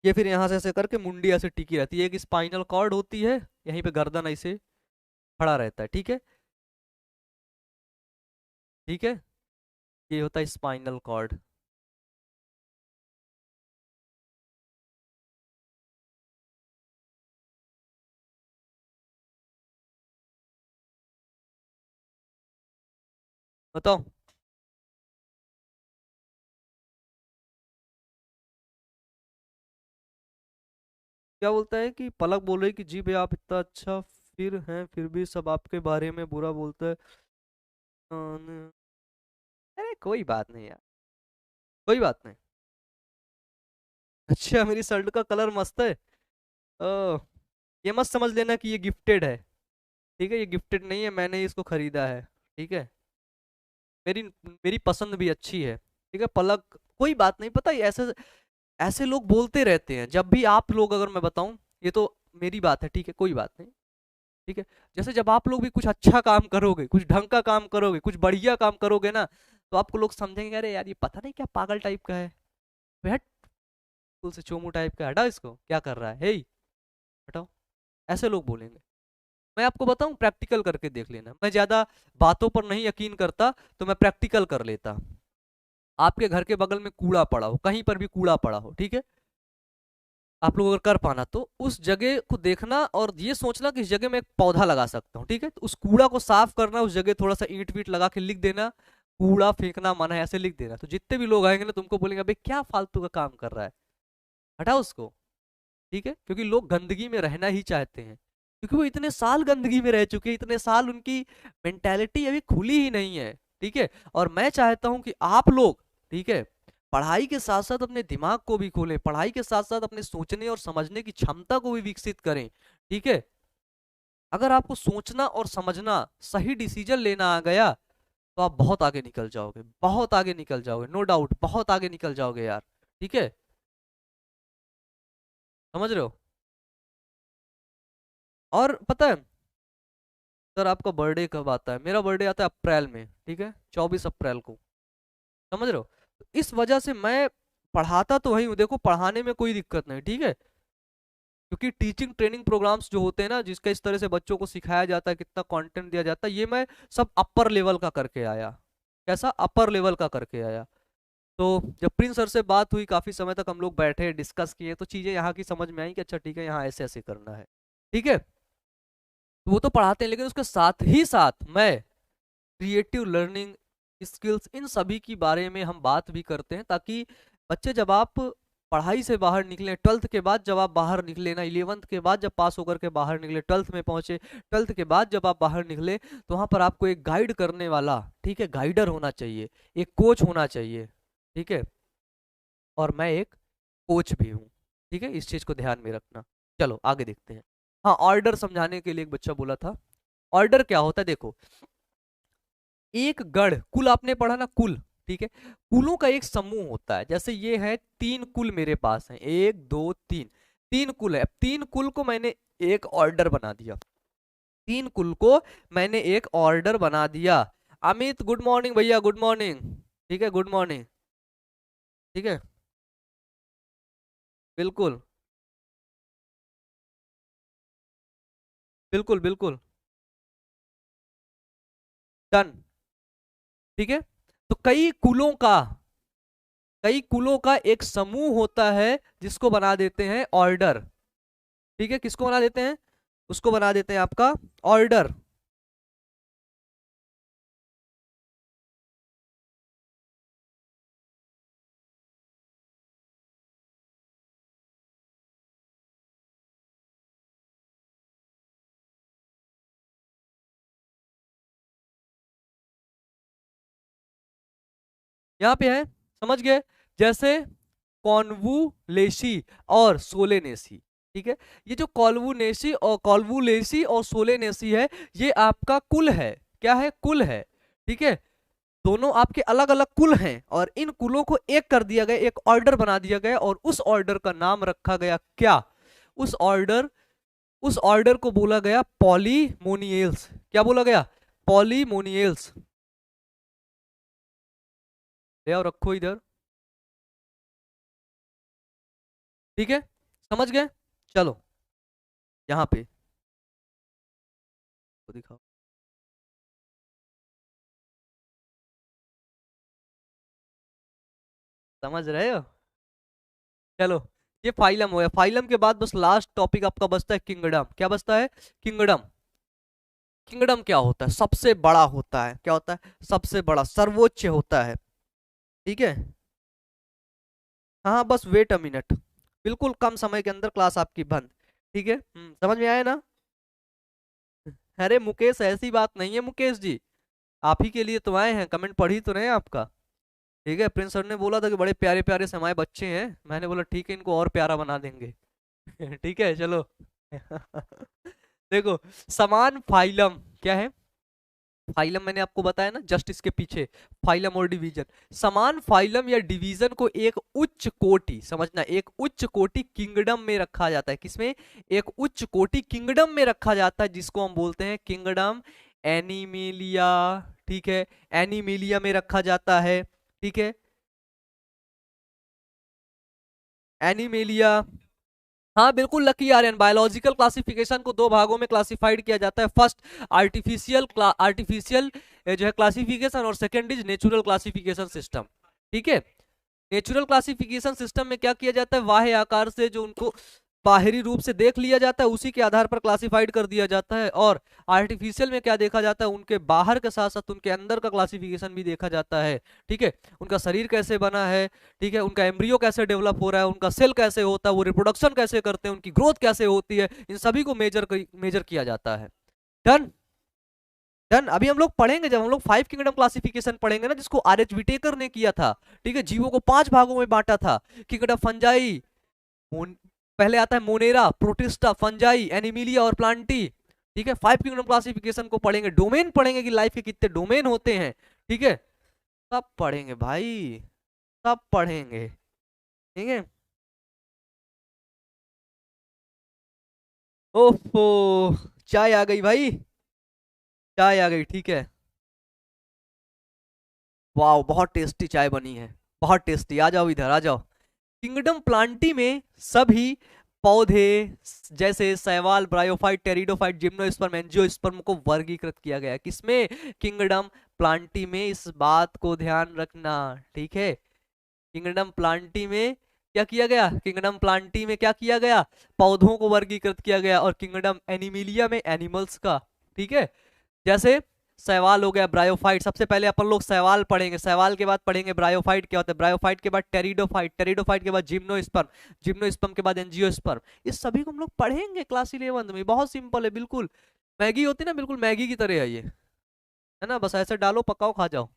ये फिर यहाँ से ऐसे करके मुंडी ऐसे टिकी रहती है। एक स्पाइनल कॉर्ड होती है, यहीं पे गर्दन ऐसे खड़ा रहता है, ठीक है, ठीक है। ये होता है स्पाइनल कॉर्ड। बताओ। क्या बोलता है कि पलक बोल रही कि जी भैया आप इतना अच्छा फिर हैं, फिर भी सब आपके बारे में बुरा बोलता है। अरे कोई बात नहीं यार, कोई बात नहीं। अच्छा, मेरी शर्ट का कलर मस्त है। ओ, ये मत समझ लेना कि ये गिफ्टेड है, ठीक है, ये गिफ्टेड नहीं है, मैंने इसको खरीदा है, ठीक है। मेरी मेरी पसंद भी अच्छी है, ठीक है पलक। कोई बात नहीं, पता है ऐसे ऐसे लोग बोलते रहते हैं। जब भी आप लोग, अगर मैं बताऊं, ये तो मेरी बात है, ठीक है, कोई बात नहीं, ठीक है। जैसे जब आप लोग भी कुछ अच्छा काम करोगे, कुछ ढंग का काम करोगे, कुछ बढ़िया काम करोगे ना, तो आपको लोग समझेंगे अरे यार ये पता नहीं क्या पागल टाइप का है, हट, स्कूल से चोमू टाइप का, हटाओ इसको, क्या कर रहा है, हे हटाओ, ऐसे लोग बोलेंगे। मैं आपको बताऊं, प्रैक्टिकल करके देख लेना। मैं ज्यादा बातों पर नहीं यकीन करता, तो मैं प्रैक्टिकल कर लेता। आपके घर के बगल में कूड़ा पड़ा हो, कहीं पर भी कूड़ा पड़ा हो, ठीक है, आप लोग अगर कर पाना तो उस जगह को देखना और ये सोचना कि इस जगह मैं एक पौधा लगा सकता हूँ, ठीक है। तो उस कूड़ा को साफ करना, उस जगह थोड़ा सा ईंट वीट लगा के लिख देना, कूड़ा फेंकना मना है, ऐसे लिख देना। तो जितने भी लोग आएंगे ना, तुमको बोलेंगे अबे क्या फालतू का काम कर रहा है, हटाओ उसको, ठीक है। क्योंकि लोग गंदगी में रहना ही चाहते हैं, क्योंकि वो इतने साल गंदगी में रह चुके हैं, इतने साल उनकी मेंटेलिटी अभी खुली ही नहीं है, ठीक है। और मैं चाहता हूं कि आप लोग, ठीक है, पढ़ाई के साथ साथ अपने दिमाग को भी खोलें, पढ़ाई के साथ साथ अपने सोचने और समझने की क्षमता को भी विकसित करें, ठीक है। अगर आपको सोचना और समझना, सही डिसीजन लेना आ गया, तो आप बहुत आगे निकल जाओगे, बहुत आगे निकल जाओगे, नो डाउट, बहुत आगे निकल जाओगे यार, ठीक है। समझ रहे हो? और पता है सर, आपका बर्थडे कब आता है? मेरा बर्थडे आता है अप्रैल में, ठीक है, 24 अप्रैल को। समझ रहे हो? तो इस वजह से मैं पढ़ाता तो वही हूँ, देखो पढ़ाने में कोई दिक्कत नहीं, ठीक है। क्योंकि टीचिंग ट्रेनिंग प्रोग्राम्स जो होते हैं ना, जिसका इस तरह से बच्चों को सिखाया जाता है, कितना कंटेंट दिया जाता है, ये मैं सब अपर लेवल का करके आया। कैसा? अपर लेवल का करके आया। तो जब प्रिंस सर से बात हुई, काफी समय तक हम लोग बैठे डिस्कस किए, तो चीजें यहाँ की समझ में आई कि अच्छा ठीक है, यहाँ ऐसे ऐसे करना है, ठीक है। तो वो तो पढ़ाते हैं, लेकिन उसके साथ ही साथ मैं क्रिएटिव लर्निंग स्किल्स, इन सभी की बारे में हम बात भी करते हैं, ताकि बच्चे जब आप पढ़ाई से बाहर निकले, ट्वेल्थ के बाद जब आप बाहर निकले ना, इलेवंथ के बाद जब पास होकर के बाहर निकले, ट्वेल्थ में पहुंचे, ट्वेल्थ के बाद जब आप बाहर निकले, तो वहां पर आपको एक गाइड करने वाला, ठीक है, गाइडर होना चाहिए, एक कोच होना चाहिए, ठीक है। और मैं एक कोच भी हूँ। ठीक है, इस चीज को ध्यान में रखना। चलो आगे देखते हैं। हाँ, ऑर्डर समझाने के लिए एक बच्चा बोला था। ऑर्डर क्या होता है, देखो, एक गढ़, कुल आपने पढ़ा ना, कुल। ठीक है, कुलों का एक समूह होता है। जैसे ये है, 3 कुल मेरे पास हैं, 1 2 3, 3 कुल है। अब 3 कुल को मैंने एक ऑर्डर बना दिया। 3 कुल को मैंने एक ऑर्डर बना दिया। अमित गुड मॉर्निंग भैया, गुड मॉर्निंग। ठीक है, गुड मॉर्निंग। ठीक है, बिल्कुल बिल्कुल बिल्कुल, डन। ठीक है, तो कई कुलों का एक समूह होता है जिसको बना देते हैं ऑर्डर। ठीक है, किसको बना देते हैं? उसको बना देते हैं आपका ऑर्डर। यहाँ पे है, समझ गए? जैसे कॉन्वुलेसी और सोलेनेसी। ठीक है, ये जो कॉन्वुलेसी और सोलेनेसी है, ये आपका कुल है। क्या है? कुल है। ठीक है, दोनों आपके अलग अलग कुल हैं, और इन कुलों को एक कर दिया गया, एक ऑर्डर बना दिया गया, और उस ऑर्डर का नाम रखा गया क्या? उस ऑर्डर उस ऑर्डर को बोला गया पॉलीमोनियल्स। क्या बोला गया? पॉलीमोनियल्स। ले आओ, रखो इधर। ठीक है, समझ गए? चलो यहाँ पे तो दिखाओ। समझ रहे हो? चलो, ये फाइलम हो गया। फाइलम के बाद बस लास्ट टॉपिक आपका बचता है किंगडम। क्या बचता है? किंगडम। किंगडम क्या होता है? सबसे बड़ा होता है। क्या होता है? सबसे बड़ा, सर्वोच्च होता है। ठीक है, हाँ हाँ, बस वेट अ मिनट। बिल्कुल कम समय के अंदर क्लास आपकी बंद। ठीक है, समझ में आया ना? अरे मुकेश, ऐसी बात नहीं है मुकेश जी। आप ही के लिए तो आए हैं, कमेंट पढ़ ही तो रहे हैं आपका। ठीक है, प्रिंस सर ने बोला था कि बड़े प्यारे प्यारे से हमारे बच्चे हैं। मैंने बोला ठीक है, इनको और प्यारा बना देंगे। ठीक है, चलो। देखो, समान फाइलम क्या है? फाइलम मैंने आपको बताया ना, जस्ट इसके पीछे फाइलम और डिवीजन। समान फाइलम या डिवीजन को एक उच्च कोटि, समझना, एक उच्च कोटि किंगडम में रखा जाता है। किसमें? एक उच्च कोटि किंगडम में रखा जाता है, जिसको हम बोलते हैं किंगडम एनिमिलिया। ठीक है, एनिमिलिया में रखा जाता है। ठीक है, एनिमेलिया। हाँ बिल्कुल लकी आर्यन, बायोलॉजिकल क्लासिफिकेशन को 2 भागों में क्लासिफाइड किया जाता है। फर्स्ट आर्टिफिशियल जो है क्लासिफिकेशन, और second is natural classification system. ठीक है, नेचुरल क्लासिफिकेशन सिस्टम में क्या किया जाता है? बाह्य आकार से जो उनको बाहरी रूप से देख लिया जाता है, उसी के आधार पर क्लासिफाइड कर दिया जाता है। और आर्टिफिशियल में क्या देखा जाता है? उनके बाहर के साथ साथ उनके अंदर का क्लासिफिकेशन भी देखा जाता है। ठीक है, उनका शरीर कैसे बना है, ठीक है, उनका एम्ब्रियो कैसे डेवलप हो रहा है, उनका सेल कैसे होता है, वो रिप्रोडक्शन कैसे करते हैं, उनकी ग्रोथ कैसे होती है, इन सभी को मेजर किया जाता है। डन। डन। अभी हम लोग पढ़ेंगे, जब हम लोग 5 किंगडम क्लासिफिकेशन पढ़ेंगे ना, जिसको आर एच विटेकर ने किया था। ठीक है, जीवों को 5 भागों में बांटा था। किंगडम फंजाई, पहले आता है मोनेरा, प्रोटिस्टा, फंजाई, एनिमिलिया और प्लांटी। ठीक है, 5 किंगडम क्लासिफिकेशन को पढ़ेंगे, डोमेन पढ़ेंगे कि लाइफ के कितने डोमेन होते हैं। ठीक है, सब पढ़ेंगे भाई, सब पढ़ेंगे। ठीक है, ओफो, चाय आ गई भाई, चाय आ गई। ठीक है, वाह, बहुत टेस्टी चाय बनी है, बहुत टेस्टी। आ जाओ इधर, आ जाओ। किंगडम प्लांटी में सभी पौधे, जैसे शैवाल, ब्रायोफाइट, टेरिडोफाइट, जिम्नोस्पर्म, एंजियोस्पर्म को वर्गीकृत किया गया है। किसमें? किंगडम प्लांटी में। इस बात को ध्यान रखना। ठीक है, किंगडम प्लांटी में क्या किया गया? किंगडम प्लांटी में क्या किया गया? पौधों को वर्गीकृत किया गया, और किंगडम एनिमिलिया में एनिमल्स का। ठीक है, जैसे शैवाल हो गया, ब्रायोफाइट। सबसे पहले अपन लोग शैवाल पढ़ेंगे, शैवाल के बाद पढ़ेंगे ब्रायोफाइट क्या होता है, ब्रायोफाइट के बाद टेरिडोफाइट, टेरिडोफाइट के बाद जिम्नोस्पर्म, जिम्नोस्पर्म के बाद एंजियोस्पर्म। इस सभी को हम लोग पढ़ेंगे क्लास 11 में। बहुत सिंपल है, बिल्कुल मैगी होती है ना, बिल्कुल मैगी की तरह है ये, है ना, बस ऐसे डालो, पकाओ, खा जाओ।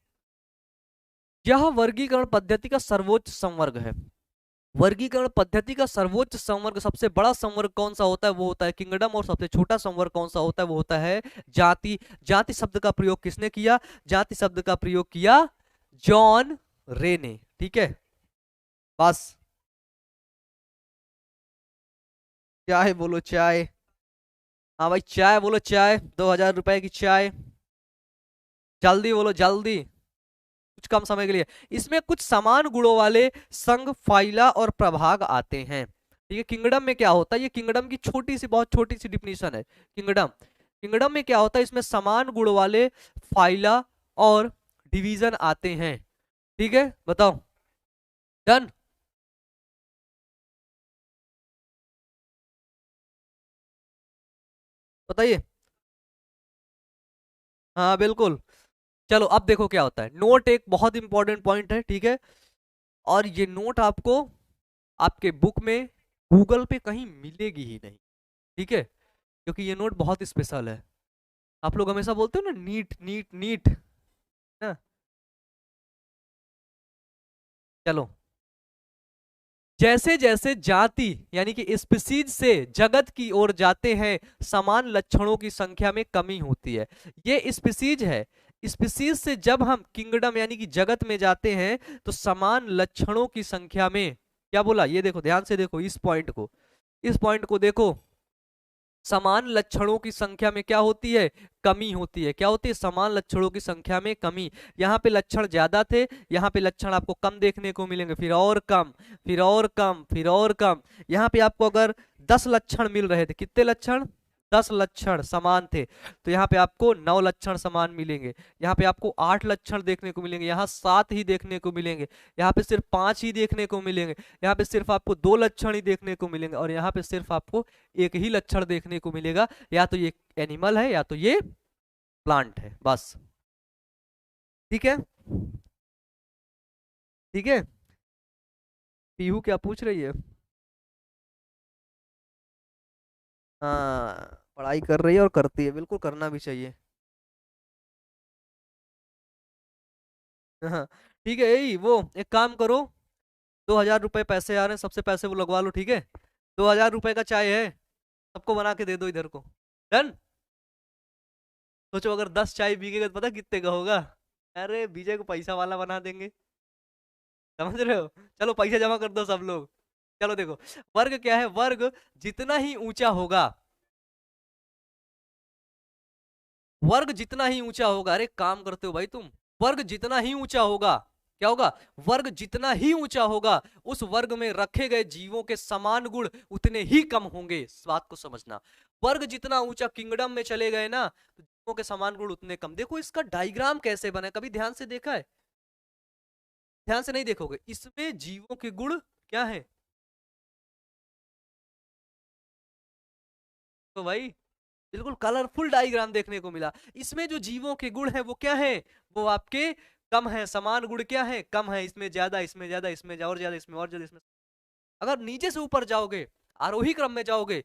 यह वर्गीकरण पद्धति का सर्वोच्च संवर्ग है। वर्गीकरण पद्धति का सर्वोच्च संवर्ग, सबसे बड़ा संवर्ग कौन सा होता है, वो होता है किंगडम, और सबसे छोटा संवर्ग कौन सा होता है, वो होता है जाति। जाति शब्द का प्रयोग किसने किया, जाति शब्द का प्रयोग किया जॉन रे ने, ठीक है। बस चाय बोलो चाय, हाँ भाई चाय बोलो चाय, 2,000 रुपए की चाय, जल्दी बोलो जल्दी, कुछ कम समय के लिए। इसमें कुछ समान गुणों वाले संघ, फाइला और प्रभाग आते हैं, ठीक है। किंगडम में क्या होता है, ये किंगडम की छोटी सी, बहुत छोटी सी डिफिनीशन है। किंगडम, किंगडम में क्या होता है, इसमें समान गुण वाले फाइला और डिवीजन आते हैं, ठीक है। बताओ, डन। बताइए। हाँ बिल्कुल। चलो अब देखो क्या होता है, नोट एक बहुत इंपॉर्टेंट पॉइंट है, ठीक है। और ये नोट आपको आपके बुक में, गूगल पे कहीं मिलेगी ही नहीं, ठीक है, क्योंकि ये नोट बहुत स्पेशल है। आप लोग हमेशा बोलते हो ना नीट नीट नीट, ना। चलो, जैसे जैसे जाति यानी कि स्पीसीज से जगत की ओर जाते हैं, समान लक्षणों की संख्या में कमी होती है। ये स्पीसीज है, स्पीसीज से जब हम किंगडम यानी कि जगत में जाते हैं तो समान लक्षणों की संख्या में, क्या बोला, ये देखो ध्यान से देखो इस पॉइंट को, इस पॉइंट को देखो, समान लक्षणों की संख्या में क्या होती है, कमी होती है। क्या होती है, समान लक्षणों की संख्या में कमी। यहाँ पे लक्षण ज्यादा थे, यहाँ पे लक्षण आपको कम देखने को मिलेंगे, फिर और कम, फिर और कम, फिर और कम। यहाँ पे आपको अगर 10 लक्षण मिल रहे थे, कितने लक्षण, 10 लक्षण समान थे, तो यहाँ पे आपको 9 लक्षण समान मिलेंगे। यहाँ पे आपको 8 लक्षण देखने को मिलेंगे, यहाँ 7 ही देखने को मिलेंगे, यहाँ पे सिर्फ 5 ही देखने को मिलेंगे, यहाँ पे सिर्फ आपको 2 लक्षण ही देखने को मिलेंगे, और यहाँ पे सिर्फ आपको एक ही लक्षण देखने को मिलेगा, या तो ये एनिमल है या तो ये प्लांट है, बस। ठीक है, ठीक है। पीहू क्या पूछ रही है, हाँ पढ़ाई कर रही है और करती है, बिल्कुल करना भी चाहिए। हाँ ठीक है, यही वो एक काम करो, 2,000 रुपए पैसे आ रहे हैं, सबसे पैसे वो लगवा लो, ठीक है। 2,000 रुपए का चाय है, सबको बना के दे दो इधर को, डन। सोचो अगर 10 चाय बिकेगा तो पता कितने का होगा, अरे विजय को पैसा वाला बना देंगे, समझ रहे हो। चलो पैसा जमा कर दो सब लोग। चलो देखो, वर्ग क्या है, वर्ग जितना ही ऊंचा होगा, वर्ग जितना ही ऊंचा होगा, अरे काम करते हो भाई तुम, वर्ग जितना ही ऊंचा होगा, क्या होगा, वर्ग जितना ही ऊंचा होगा, उस वर्ग में रखे गए जीवों के समान गुण उतने ही कम होंगे, इस बात को समझना। वर्ग जितना ऊंचा किंगडम में चले गए ना, तो जीवों के समान गुण उतने कम। देखो इसका डायग्राम कैसे बना है, कभी ध्यान से देखा है, ध्यान से नहीं देखोगे, इसमें जीवों के गुण क्या है, तो भाई बिल्कुल कलरफुल डायग्राम देखने को मिला। इसमें जो जीवों के गुण है वो क्या है, वो आपके कम है, समान गुण क्या है, कम है, इसमें ज्यादा, इसमें ज्यादा, इसमें और ज्यादा, इसमें और ज्यादा, इसमें। अगर नीचे से ऊपर जाओगे, आरोही क्रम में जाओगे,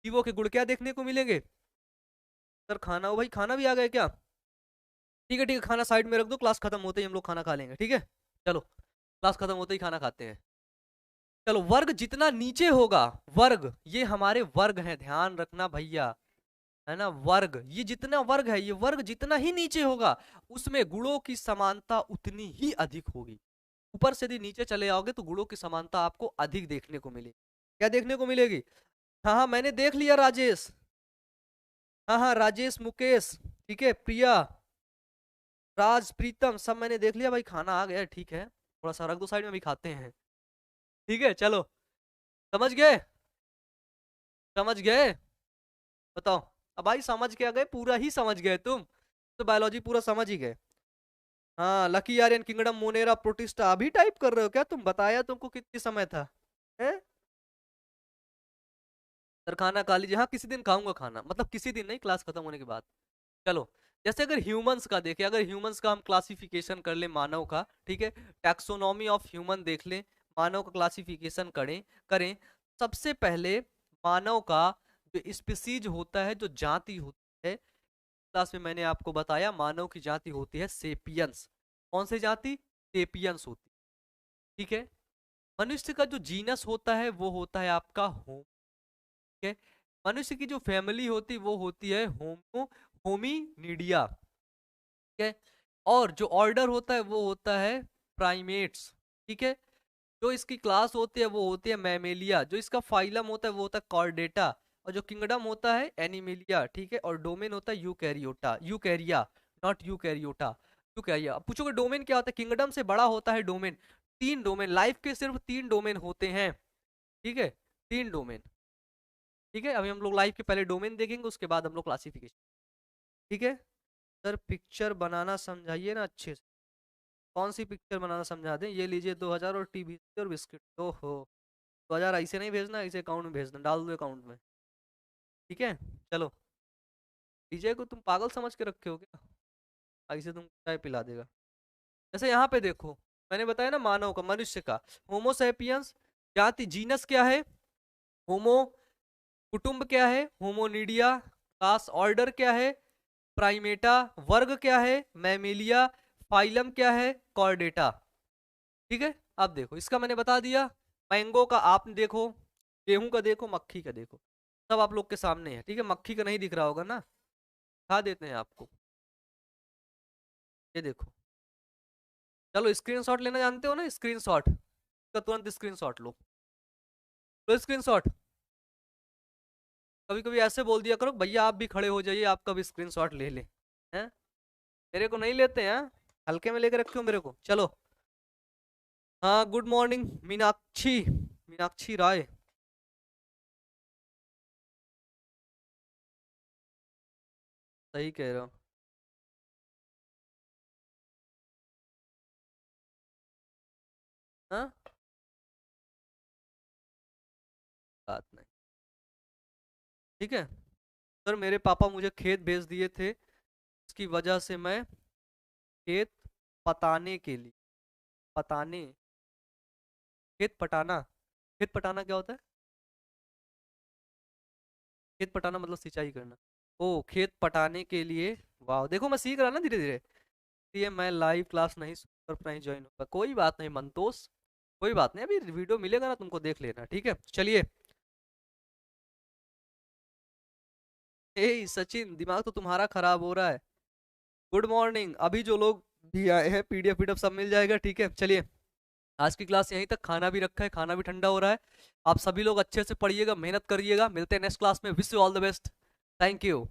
जीवों के गुण क्या देखने को मिलेंगे। सर खाना, हो भाई खाना भी आ गया क्या, ठीक है ठीक है, खाना साइड में रख दो, क्लास खत्म होते ही हम लोग खाना खा लेंगे, ठीक है। चलो क्लास खत्म होते ही खाना खाते हैं। चलो वर्ग जितना नीचे होगा, वर्ग ये हमारे वर्ग हैं, ध्यान रखना भैया, है ना, वर्ग, ये जितना वर्ग है, ये वर्ग जितना ही नीचे होगा, उसमें गुणों की समानता उतनी ही अधिक होगी। ऊपर से यदि नीचे चले आओगे तो गुणों की समानता आपको अधिक देखने को मिलेगी। क्या देखने को मिलेगी, हाँ हाँ मैंने देख लिया राजेश, हाँ हाँ राजेश, मुकेश, ठीक है, प्रिया, राज, प्रीतम, सब मैंने देख लिया भाई, खाना आ गया है, ठीक है, थोड़ा सा रख दो साइड में, भी खाते हैं, ठीक है। चलो समझ गए, समझ गए, बताओ। अब भाई समझ के आ गए, पूरा ही समझ गए तुम, तो बायोलॉजी पूरा समझ ही गए। हाँ Lucky Aryan, kingdom, monera, protista, अभी टाइप कर रहे हो क्या तुम, बताया तुमको कितनी समय था, है। सर खाना खा लीजिए, हाँ किसी दिन खाऊंगा खाना, मतलब किसी दिन नहीं, क्लास खत्म होने के बाद। चलो, जैसे अगर ह्यूमंस का देखें, अगर ह्यूमंस का हम क्लासिफिकेशन कर ले मानव का, ठीक है, टैक्सोनॉमी ऑफ ह्यूमन देख ले, मानव का क्लासिफिकेशन करें करें सबसे पहले मानव का जो स्पीसीज होता है, जो जाति होती है, क्लास में मैंने आपको बताया मानव की जाति होती है सेपियंस। कौन सी जाति, सेपियंस होती है, ठीक है। मनुष्य का जो जीनस होता है वो होता है आपका होम। ठीक है। मनुष्य की जो फैमिली होती वो होती है होमो होमिनिडिया। ठीक है। और जो ऑर्डर होता है वो होता है प्राइमेट्स। ठीक है। जो इसकी क्लास होती है वो होती है मैमेलिया। जो इसका फाइलम होता है वो होता है कॉर्डेटा। और जो किंगडम होता है एनिमेलिया। ठीक है। और डोमेन होता है यूकैरियोटा, यूकैरिया, नॉट यूकैरियोटा, यूकैरिया। अब पूछोगे डोमेन क्या होता है? किंगडम से बड़ा होता है डोमेन। 3 डोमेन, लाइफ के सिर्फ 3 डोमेन होते हैं। ठीक है। 3 डोमेन। ठीक है। अभी हम लोग लाइफ के पहले डोमेन देखेंगे, उसके बाद हम लोग क्लासिफिकेशन। ठीक है। सर पिक्चर बनाना समझाइए ना अच्छे से। कौन सी पिक्चर बनाना समझा दें? ये लीजिए 2000 और टीवी और बिस्किट। ओहो, 2000 ऐसे नहीं भेजना, ऐसे अकाउंट में भेजना, डाल दो अकाउंट में। ठीक है। चलो, डीजे को तुम पागल समझ के रखे हो क्या? ऐसे तुम चाय पिला देगा। जैसे यहाँ पे देखो, मैंने बताया ना मानव का, मनुष्य का। होमोसेपियंस जाति, जीनस क्या है? होमो। कुटुंब क्या है? होमोनिडिया। क्लास ऑर्डर क्या है? प्राइमेटा। वर्ग क्या है? मैमेलिया। फाइलम क्या है? कॉर्डेटा। ठीक है। अब देखो, इसका मैंने बता दिया। मैंगो का आप देखो, गेहूं का देखो, मक्खी का देखो, सब आप लोग के सामने है। ठीक है। मक्खी का नहीं दिख रहा होगा ना, दिखा देते हैं आपको। ये देखो। चलो स्क्रीनशॉट लेना जानते हो ना, स्क्रीनशॉट का तुरंत स्क्रीनशॉट लो। लो स्क्रीनशॉट। कभी कभी ऐसे बोल दिया करो, भैया आप भी खड़े हो जाइए, आपका भी स्क्रीनशॉट ले ले। हैं? मेरे को नहीं लेते हैं? हल्के में लेकर रखे हो मेरे को। चलो। हाँ, गुड मॉर्निंग मीनाक्षी, मीनाक्षी राय। सही कह रहे हो। हाँ, बात नहीं। ठीक है। सर मेरे पापा मुझे खेत भेज दिए थे, इसकी वजह से मैं खेत पताने के लिए, पताने, खेत पटाना, खेत पटाना क्या होता है? खेत पटाना मतलब सिंचाई करना। ओ, खेत पटाने के लिए। वाह, देखो मैं सीख रहा ना धीरे धीरे। इसलिए मैं लाइव क्लास नहीं सुपर नहीं ज्वाइन होगा। कोई बात नहीं मंतोष, कोई बात नहीं, अभी वीडियो मिलेगा ना तुमको, देख लेना। ठीक है। चलिए। ए सचिन, दिमाग तो तुम्हारा खराब हो रहा है। Good morning. अभी जो लोग भी आए हैं, पीडीएफ पीडीएफ सब मिल जाएगा। ठीक है। चलिए, आज की क्लास यहीं तक। खाना भी रखा है, खाना भी ठंडा हो रहा है। आप सभी लोग अच्छे से पढ़िएगा, मेहनत करिएगा। मिलते हैं नेक्स्ट क्लास में। Wish you all the best. Thank you.